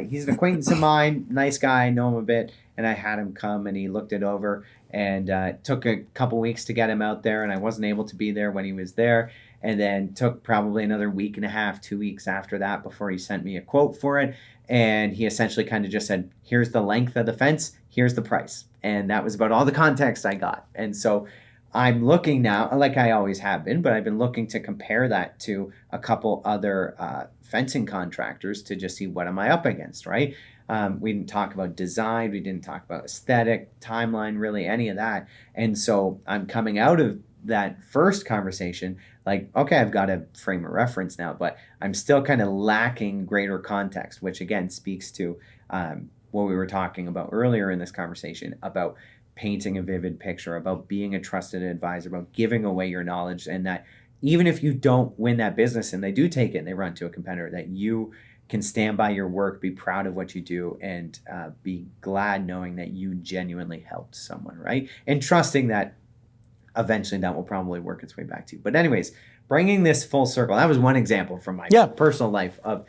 he's an acquaintance of mine, nice guy, I know him a bit, and I had him come and he looked it over, and it took a couple weeks to get him out there, and I wasn't able to be there when he was there, and then took probably another week and a half, 2 weeks after that before he sent me a quote for it, and he essentially kind of just said, here's the length of the fence, here's the price, and that was about all the context I got. And so I'm looking now, like I always have been, but I've been looking to compare that to a couple other fencing contractors to just see what am I up against, right? We didn't talk about design, we didn't talk about aesthetic, timeline, really any of that. And so I'm coming out of that first conversation like, okay, I've got a frame of reference now, but I'm still kind of lacking greater context, which again speaks to what we were talking about earlier in this conversation about painting a vivid picture, about being a trusted advisor, about giving away your knowledge, and that even if you don't win that business and they do take it and they run to a competitor, that you can stand by your work, be proud of what you do, and be glad knowing that you genuinely helped someone, right? And trusting that eventually that will probably work its way back to you. But anyways, bringing this full circle, that was one example from my personal life of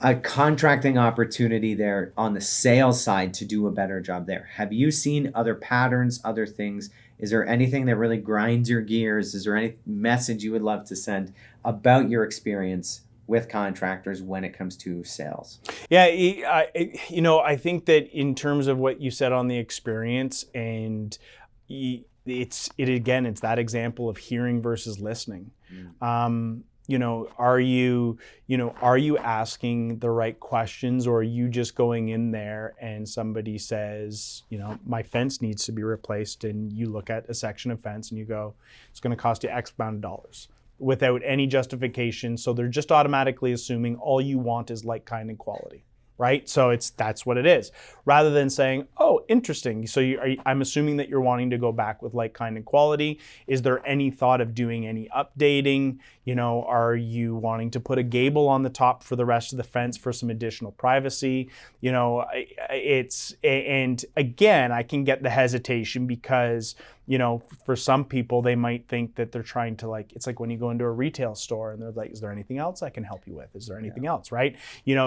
a contracting opportunity there on the sales side to do a better job there. Have you seen other patterns, other things? Is there anything that really grinds your gears? Is there any message you would love to send about your experience with contractors when it comes to sales? Yeah, I think that in terms of what you said on the experience, and it's that example of hearing versus listening. Are you asking the right questions, or are you just going in there and somebody says, my fence needs to be replaced, and you look at a section of fence and you go, it's going to cost you X amount of dollars without any justification. So they're just automatically assuming all you want is like, kind, and quality, right? So that's what it is. Rather than saying, oh, interesting. So I'm assuming that you're wanting to go back with like, kind, and quality. Is there any thought of doing any updating? Are you wanting to put a gable on the top for the rest of the fence for some additional privacy? And again, I can get the hesitation because, for some people, they might think that they're trying to it's like when you go into a retail store and they're like, is there anything else I can help you with? Is there anything else, right?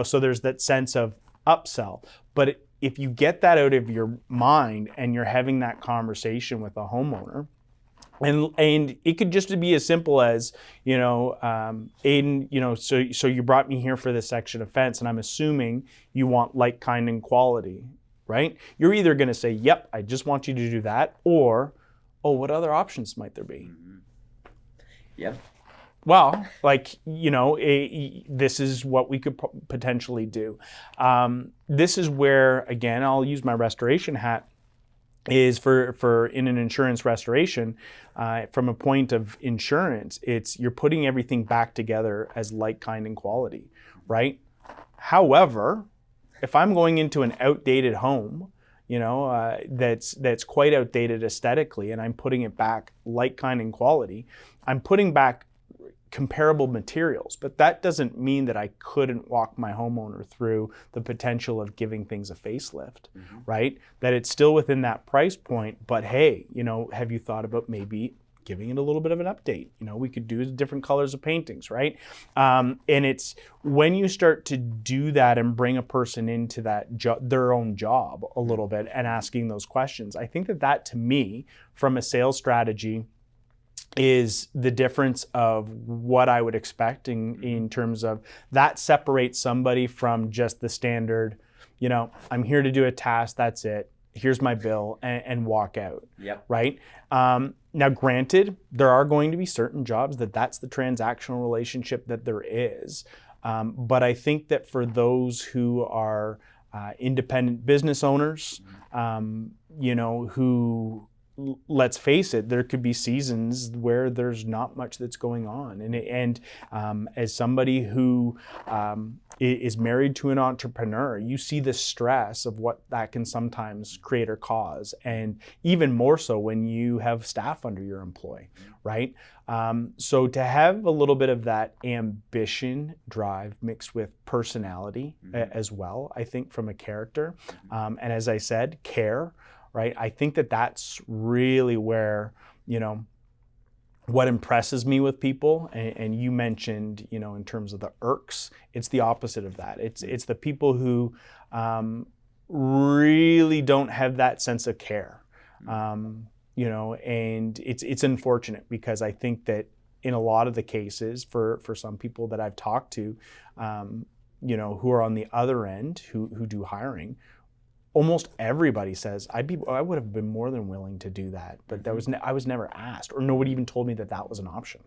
So there's that sense of upsell. But if you get that out of your mind and you're having that conversation with a homeowner, and it could just be as simple as, Aiden, so you brought me here for this section of fence, and I'm assuming you want like, kind, and quality, right? You're either going to say, yep, I just want you to do that, or, oh, what other options might there be? Yep. Well, this is what we could potentially do. This is where, again, I'll use my restoration hat, is for in an insurance restoration, from a point of insurance, you're putting everything back together as like, kind, and quality, right? However, if I'm going into an outdated home, that's quite outdated aesthetically, and I'm putting it back like, kind, and quality, I'm putting back comparable materials, but that doesn't mean that I couldn't walk my homeowner through the potential of giving things a facelift, right? That it's still within that price point, but hey, have you thought about maybe giving it a little bit of an update? We could do different colors of paintings, right? And it's when you start to do that and bring a person into that their own job a little bit and asking those questions, I think that to me, from a sales strategy, is the difference of what I would expect in terms of that separates somebody from just the standard, I'm here to do a task, that's it, here's my bill, and walk out. Yep. Right? Now, granted, there are going to be certain jobs that's the transactional relationship that there is. But I think that for those who are independent business owners, who, let's face it, there could be seasons where there's not much that's going on. And as somebody who is married to an entrepreneur, you see the stress of what that can sometimes create or cause. And even more so when you have staff under your employ, right? So to have a little bit of that ambition drive mixed with personality as well, I think from a character, and as I said, care, right? I think that's really where, what impresses me with people, and you mentioned, in terms of the irks, it's the opposite of that. It's the people who really don't have that sense of care, and it's unfortunate because I think that in a lot of the cases, for some people that I've talked to, who are on the other end, who do hiring, almost everybody says, I would have been more than willing to do that, but I was never asked, or nobody even told me that was an option.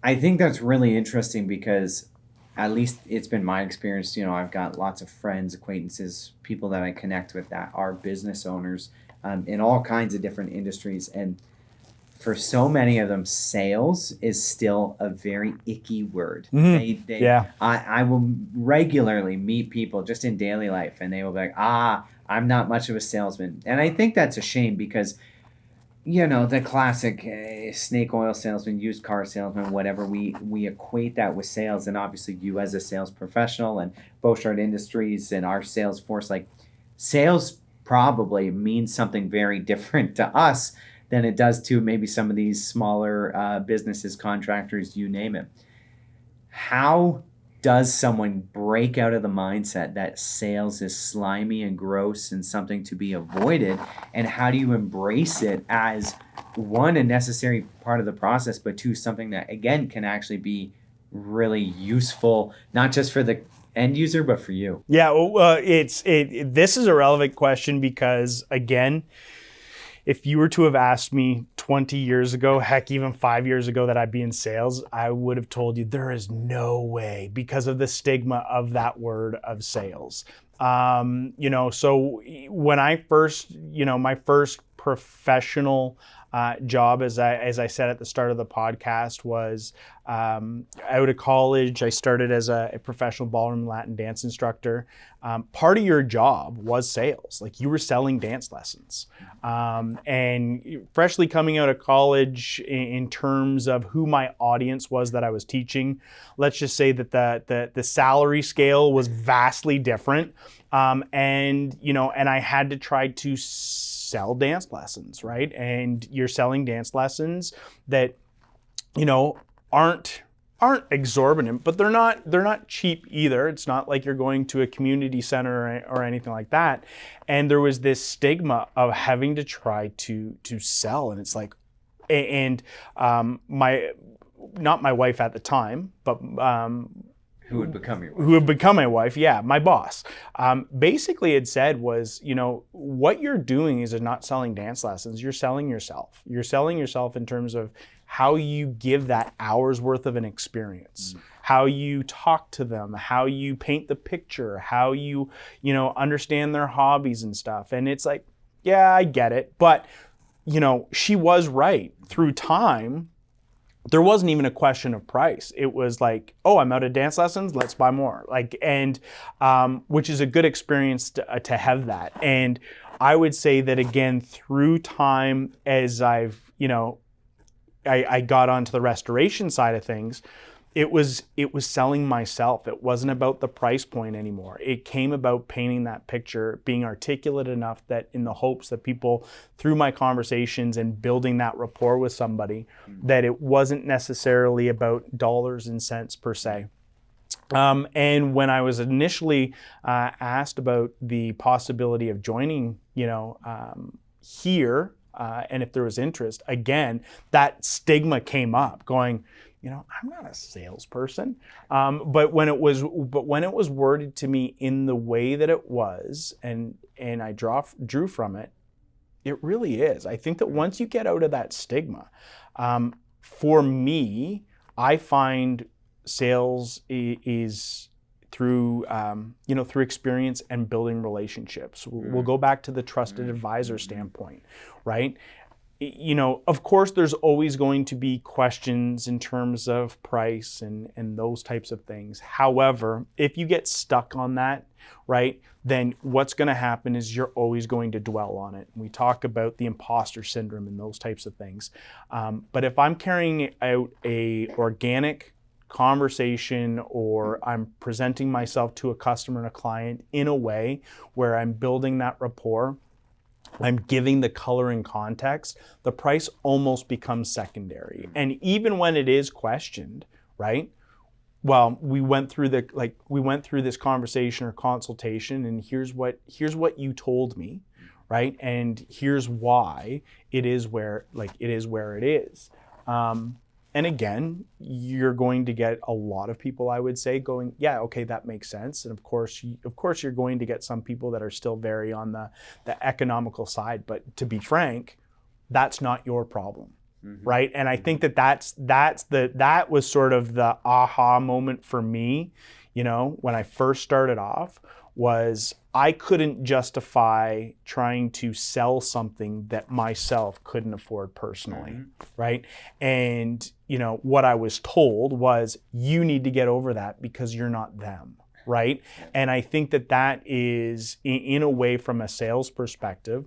I think that's really interesting because, at least it's been my experience, I've got lots of friends, acquaintances, people that I connect with that are business owners in all kinds of different industries. And for so many of them, sales is still a very icky word. Yeah. I will regularly meet people just in daily life, and they will be like, I'm not much of a salesman. And I think that's a shame because, the classic snake oil salesman, used car salesman, whatever, we equate that with sales. And obviously you as a sales professional and Boshart Industries and our sales force, sales probably means something very different to us than it does to maybe some of these smaller businesses, contractors, you name it. How does someone break out of the mindset that sales is slimy and gross and something to be avoided? And how do you embrace it as, one, a necessary part of the process, but two, something that, again, can actually be really useful, not just for the end user, but for you? Yeah, well, this is a relevant question because, again, if you were to have asked me 20 years ago, heck, even 5 years ago that I'd be in sales, I would have told you there is no way because of the stigma of that word of sales. So when I first, my first professional job, as I said at the start of the podcast, was out of college. I started as a professional ballroom Latin dance instructor. Part of your job was sales. Like, you were selling dance lessons. And freshly coming out of college, in terms of who my audience was that I was teaching, let's just say that the salary scale was vastly different. And I had to try to sell dance lessons, right? And you're selling dance lessons that, aren't exorbitant, but they're not cheap either. It's not like you're going to a community center or anything like that. And there was this stigma of having to try to sell, and it's like, and not my wife at the time, but Who would become your wife? Who would become my wife, yeah, my boss. Basically it said was, what you're doing is not selling dance lessons, you're selling yourself. You're selling yourself in terms of how you give that hour's worth of an experience, how you talk to them, how you paint the picture, how you, understand their hobbies and stuff. And it's like, yeah, I get it. But, she was right. Through time, there wasn't even a question of price. It was like, oh, I'm out of dance lessons, let's buy more. Which is a good experience to have that. And I would say that, again, through time, as I've, I got onto the restoration side of things, it was selling myself. It wasn't about the price point anymore. It came about painting that picture, being articulate enough that, in the hopes that people, through my conversations and building that rapport with somebody, that it wasn't necessarily about dollars and cents per se. And when I was initially asked about the possibility of joining, here, and if there was interest, again, that stigma came up, going, I'm not a salesperson. But when it was worded to me in the way that it was, and I drew from it, it really is. I think that once you get out of that stigma, for me, I find sales is through through experience and building relationships. We'll go back to the trusted advisor standpoint, right? Of course, there's always going to be questions in terms of price and those types of things. However, if you get stuck on that, right, then what's going to happen is you're always going to dwell on it. We talk about the imposter syndrome and those types of things. But if I'm carrying out a organic conversation, or I'm presenting myself to a customer and a client in a way where I'm building that rapport, I'm giving the color and context, the price almost becomes secondary. And even when it is questioned, right? Well, we went through this conversation or consultation, and here's what you told me, right? And here's why it is where it is. And again, you're going to get a lot of people, I would say, going, yeah, okay, that makes sense. And of course, you're going to get some people that are still very on the economical side. But to be frank, that's not your problem, right? And I think that was sort of the aha moment for me, when I first started off, was I couldn't justify trying to sell something that myself couldn't afford personally, right? And, what I was told was, you need to get over that because you're not them, right? And I think that is, in a way, from a sales perspective,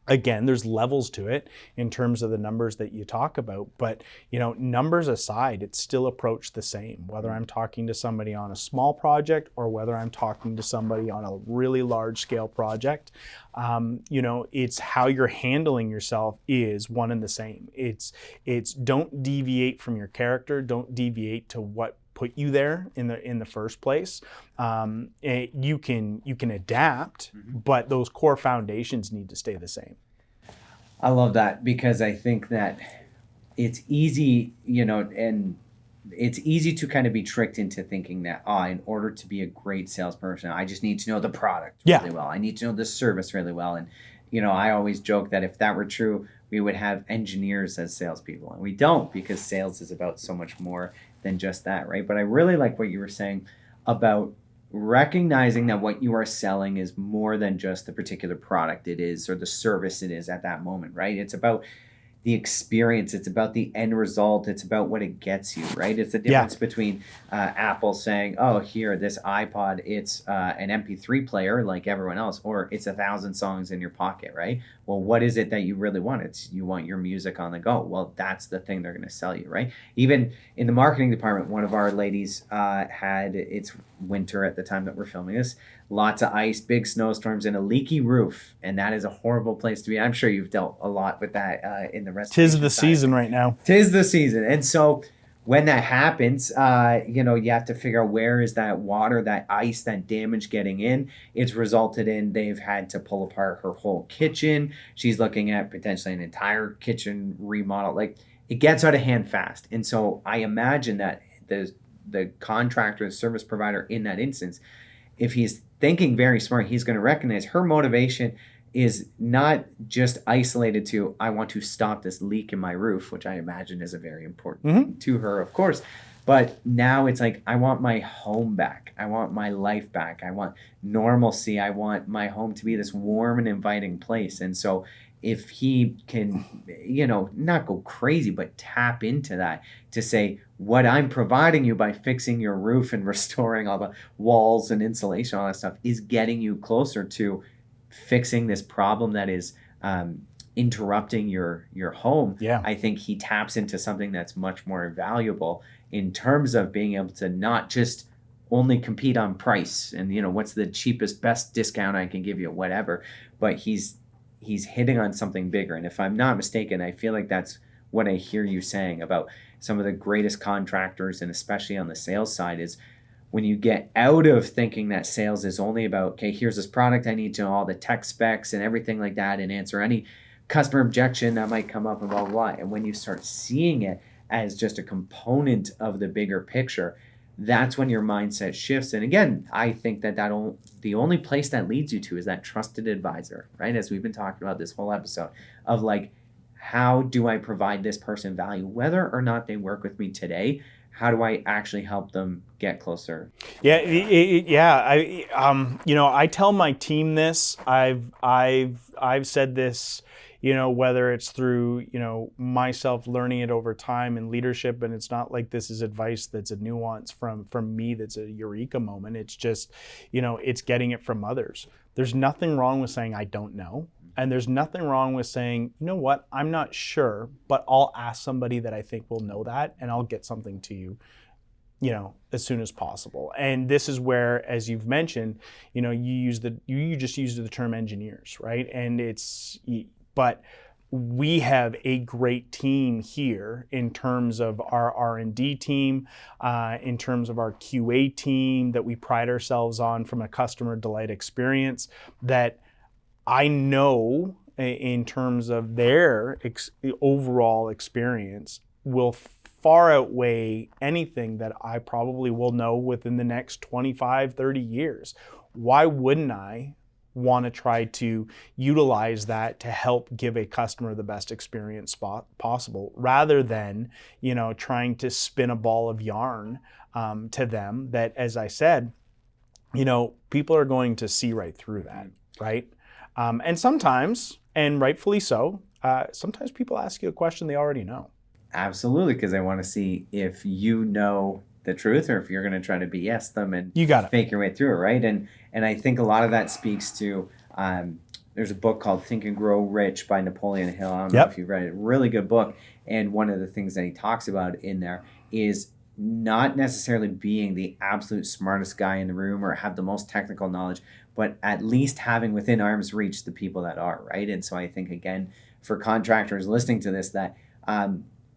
again, there's levels to it in terms of the numbers that you talk about, but numbers aside, it's still approached the same, whether I'm talking to somebody on a small project or whether I'm talking to somebody on a really large scale project. It's how you're handling yourself is one and the same. It's don't deviate from your character, don't deviate to what put you there in the first place. You can adapt, but those core foundations need to stay the same. I love that, because I think that it's easy, and it's easy to kind of be tricked into thinking that, in order to be a great salesperson, I just need to know the product really well. I need to know the service really well. And, I always joke that if that were true, we would have engineers as salespeople, and we don't, because sales is about so much more than just that, right? But I really like what you were saying about recognizing that what you are selling is more than just the particular product it is or the service it is at that moment, right? It's about the experience. It's about the end result. It's about what it gets you, right? It's the difference between Apple saying, oh, here, this iPod, it's an MP3 player like everyone else, or it's 1,000 songs in your pocket, right? Well, what is it that you really want? It's you want your music on the go. Well, that's the thing they're going to sell you, right? Even in the marketing department, one of our ladies had, it's winter at the time that we're filming this, lots of ice, big snowstorms, and a leaky roof. And that is a horrible place to be. I'm sure you've dealt a lot with that in the restoration Tis the season right now. Tis the season. And so when that happens, you have to figure out where is that water, that ice, that damage getting in. It's resulted in they've had to pull apart her whole kitchen. She's looking at potentially an entire kitchen remodel. Like, it gets out of hand fast. And so I imagine that the contractor, the service provider in that instance, if he's thinking very smart, he's going to recognize her motivation is not just isolated to, I want to stop this leak in my roof, which I imagine is a very important thing to her, of course. But now it's like, I want my home back. I want my life back. I want normalcy. I want my home to be this warm and inviting place. And so if he can, not go crazy, but tap into that to say, what I'm providing you by fixing your roof and restoring all the walls and insulation, all that stuff, is getting you closer to fixing this problem that is interrupting your home. Yeah. I think he taps into something that's much more valuable in terms of being able to not just only compete on price and, what's the cheapest, best discount I can give you, whatever, but he's hitting on something bigger. And if I'm not mistaken, I feel like that's what I hear you saying about some of the greatest contractors, and especially on the sales side, is when you get out of thinking that sales is only about, okay, here's this product, I need to know all the tech specs and everything like that and answer any customer objection that might come up and blah, blah, blah. And when you start seeing it as just a component of the bigger picture, that's when your mindset shifts. And again, I think that the only place that leads you to is that trusted advisor, right? As we've been talking about this whole episode of like, how do I provide this person value, whether or not they work with me today? How do I actually help them get closer? Yeah, I tell my team this. I've said this, whether it's through, myself learning it over time and leadership, and it's not like this is advice that's a nuance from me that's a eureka moment. It's just, it's getting it from others. There's nothing wrong with saying I don't know. And there's nothing wrong with saying, you know what, I'm not sure, but I'll ask somebody that I think will know that, and I'll get something to you, as soon as possible. And this is where, as you've mentioned, you just used the term engineers, right? And but we have a great team here in terms of our R&D team, in terms of our QA team that we pride ourselves on from a customer delight experience, that I know in terms of their overall experience will far outweigh anything that I probably will know within the next 25, 30 years. Why wouldn't I want to try to utilize that to help give a customer the best experience possible, rather than, trying to spin a ball of yarn to them that, as I said, people are going to see right through that, right? And sometimes, and rightfully so, sometimes people ask you a question they already know. Absolutely, because they want to see if you know the truth or if you're going to try to BS them and you got it. Fake your way through it, right? And I think a lot of that speaks to, there's a book called Think and Grow Rich by Napoleon Hill. I don't know if you've read it. Really good book. And one of the things that he talks about in there is not necessarily being the absolute smartest guy in the room or have the most technical knowledge, but at least having within arm's reach the people that are, right? And so I think, again, for contractors listening to this, that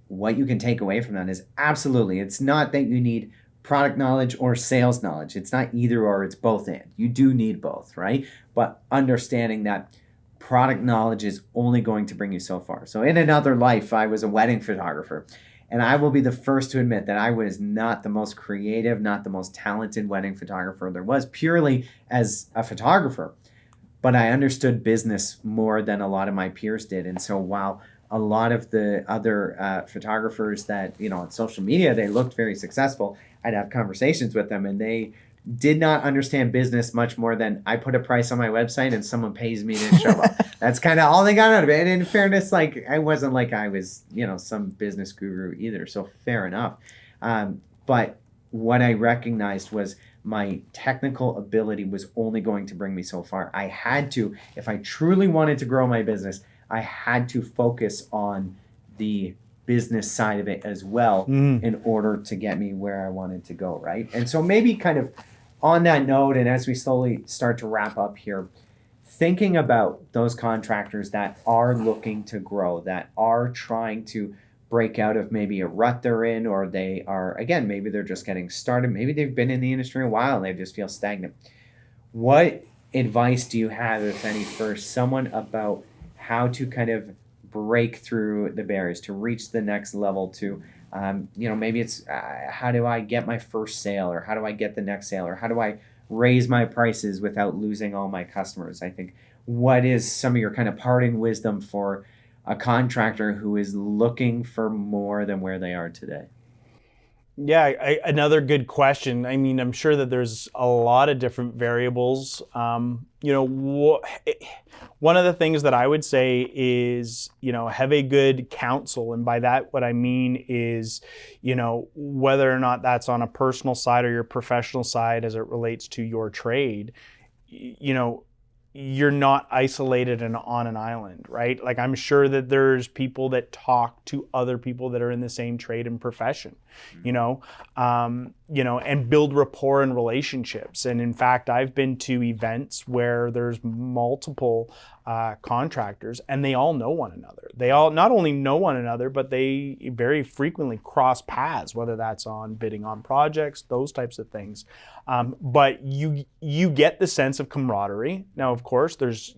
what you can take away from that is absolutely, it's not that you need product knowledge or sales knowledge. It's not either or, it's both and. You do need both, right? But understanding that product knowledge is only going to bring you so far. So in another life, I was a wedding photographer. And I will be the first to admit that I was not the most creative, not the most talented wedding photographer there was, purely as a photographer. But I understood business more than a lot of my peers did. And so while a lot of the other photographers that, on social media, they looked very successful, I'd have conversations with them and they did not understand business much more than I put a price on my website and someone pays me to show up. That's kind of all they got out of it. And in fairness, like I wasn't like I was, some business guru either. So fair enough. But what I recognized was my technical ability was only going to bring me so far. I had to, if I truly wanted to grow my business, I had to focus on the business side of it as well in order to get me where I wanted to go, right? And so maybe kind of on that note, and as we slowly start to wrap up here, thinking about those contractors that are looking to grow, that are trying to break out of maybe a rut they're in, or they are, again, maybe they're just getting started, maybe they've been in the industry a while and they just feel stagnant. What advice do you have, if any, for someone about how to kind of break through the barriers, to reach the next level, to maybe it's how do I get my first sale, or how do I get the next sale, or how do I raise my prices without losing all my customers? I think, what is some of your kind of parting wisdom for a contractor who is looking for more than where they are today? Yeah, another good question. I mean, I'm sure that there's a lot of different variables. One of the things that I would say is, have a good counsel. And by that, what I mean is, whether or not that's on a personal side or your professional side as it relates to your trade, you're not isolated and on an island, right? Like, I'm sure that there's people that talk to other people that are in the same trade and profession, and build rapport and relationships. And in fact, I've been to events where there's multiple contractors and they all know one another. They all not only know one another, but they very frequently cross paths, whether that's on bidding on projects, those types of things. But you get the sense of camaraderie. Now, of course, there's,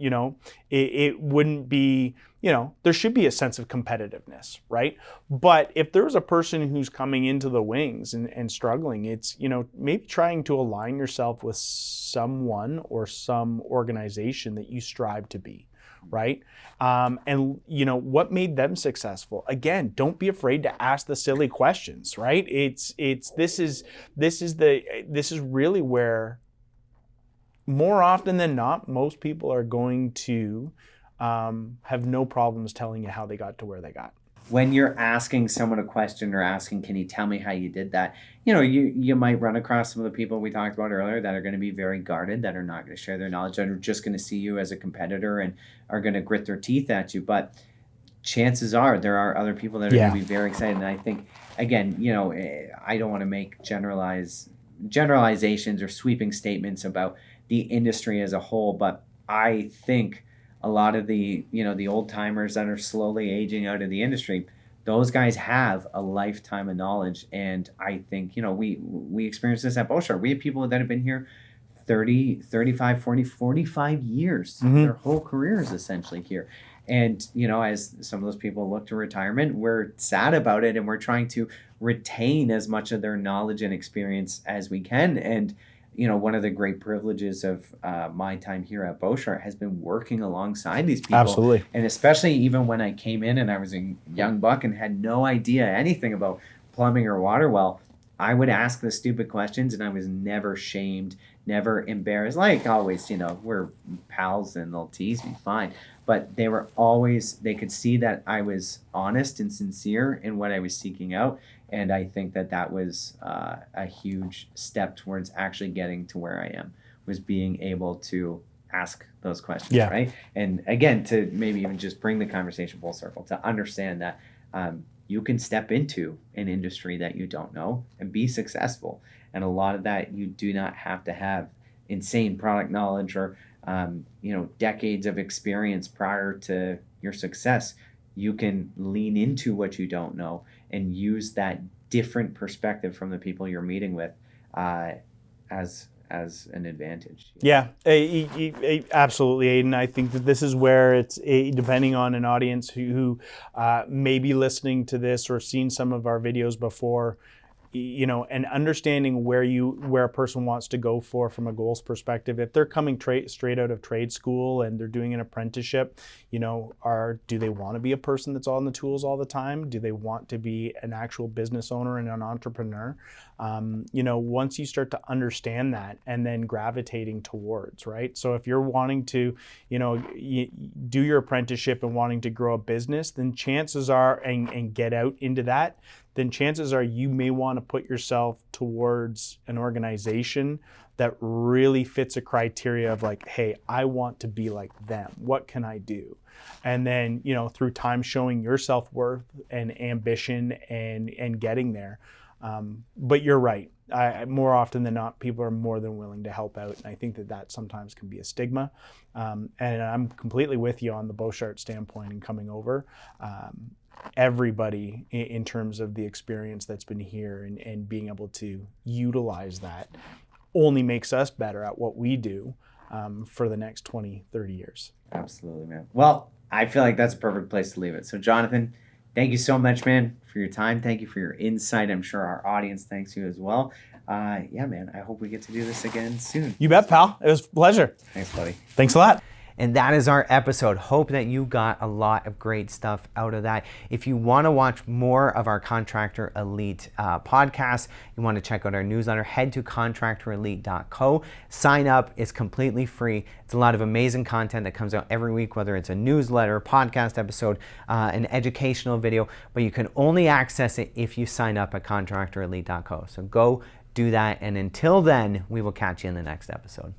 it wouldn't be, there should be a sense of competitiveness, right? But if there's a person who's coming into the wings and struggling, it's, maybe trying to align yourself with someone or some organization that you strive to be, right? And what made them successful? Again, don't be afraid to ask the silly questions, right? This is really where, more often than not, most people are going to have no problems telling you how they got to where they got. When you're asking someone a question or asking, can you tell me how you did that? You might run across some of the people we talked about earlier that are going to be very guarded, that are not going to share their knowledge, that are just going to see you as a competitor and are going to grit their teeth at you. But chances are there are other people that are going to be very excited. And I think, again, I don't want to make generalizations or sweeping statements about the industry as a whole, but I think a lot of the old timers that are slowly aging out of the industry, those guys have a lifetime of knowledge. And I think, we experience this at Boshart. We have people that have been here 30, 35, 40, 45 years. Their whole careers essentially here. And, as some of those people look to retirement, we're sad about it. And we're trying to retain as much of their knowledge and experience as we can. And, one of the great privileges of my time here at Boshart has been working alongside these people. Absolutely. And especially even when I came in and I was a young buck and had no idea anything about plumbing or water well, I would ask the stupid questions and I was never shamed, never embarrassed. Like always, we're pals and they'll tease me, fine. But they could see that I was honest and sincere in what I was seeking out. And I think that was a huge step towards actually getting to where I am, was being able to ask those questions, right? And again, to maybe even just bring the conversation full circle, to understand that you can step into an industry that you don't know and be successful. And a lot of that, you do not have to have insane product knowledge or decades of experience prior to your success. You can lean into what you don't know and use that different perspective from the people you're meeting with as an advantage. Yeah, absolutely, Aiden. I think that this is where it's, depending on an audience who may be listening to this or seen some of our videos before, and understanding where a person wants to go from a goals perspective. If they're coming straight out of trade school and they're doing an apprenticeship, do they want to be a person that's on the tools all the time? Do they want to be an actual business owner and an entrepreneur? Once you start to understand that, and then gravitating towards, right? So if you're wanting to, do your apprenticeship and wanting to grow a business, then chances are, and get out into that, then chances are you may want to put yourself towards an organization that really fits a criteria of like, hey, I want to be like them. What can I do? And then, through time, showing your self-worth and ambition and getting there. But you're right. More often than not, people are more than willing to help out. And I think that sometimes can be a stigma. And I'm completely with you on the Boshart standpoint and coming over. Everybody, in terms of the experience that's been here and being able to utilize that, only makes us better at what we do for the next 20, 30 years. Absolutely, man. Well, I feel like that's a perfect place to leave it. So, Jonathan, thank you so much, man, for your time. Thank you for your insight. I'm sure our audience thanks you as well. Yeah, man, I hope we get to do this again soon. You bet, pal. It was a pleasure. Thanks, buddy. Thanks a lot. And that is our episode. Hope that you got a lot of great stuff out of that. If you want to watch more of our Contractor Elite podcasts, you want to check out our newsletter, head to contractorelite.co. Sign up. It's completely free. It's a lot of amazing content that comes out every week, whether it's a newsletter, podcast episode, an educational video, but you can only access it if you sign up at contractorelite.co. So go do that. And until then, we will catch you in the next episode.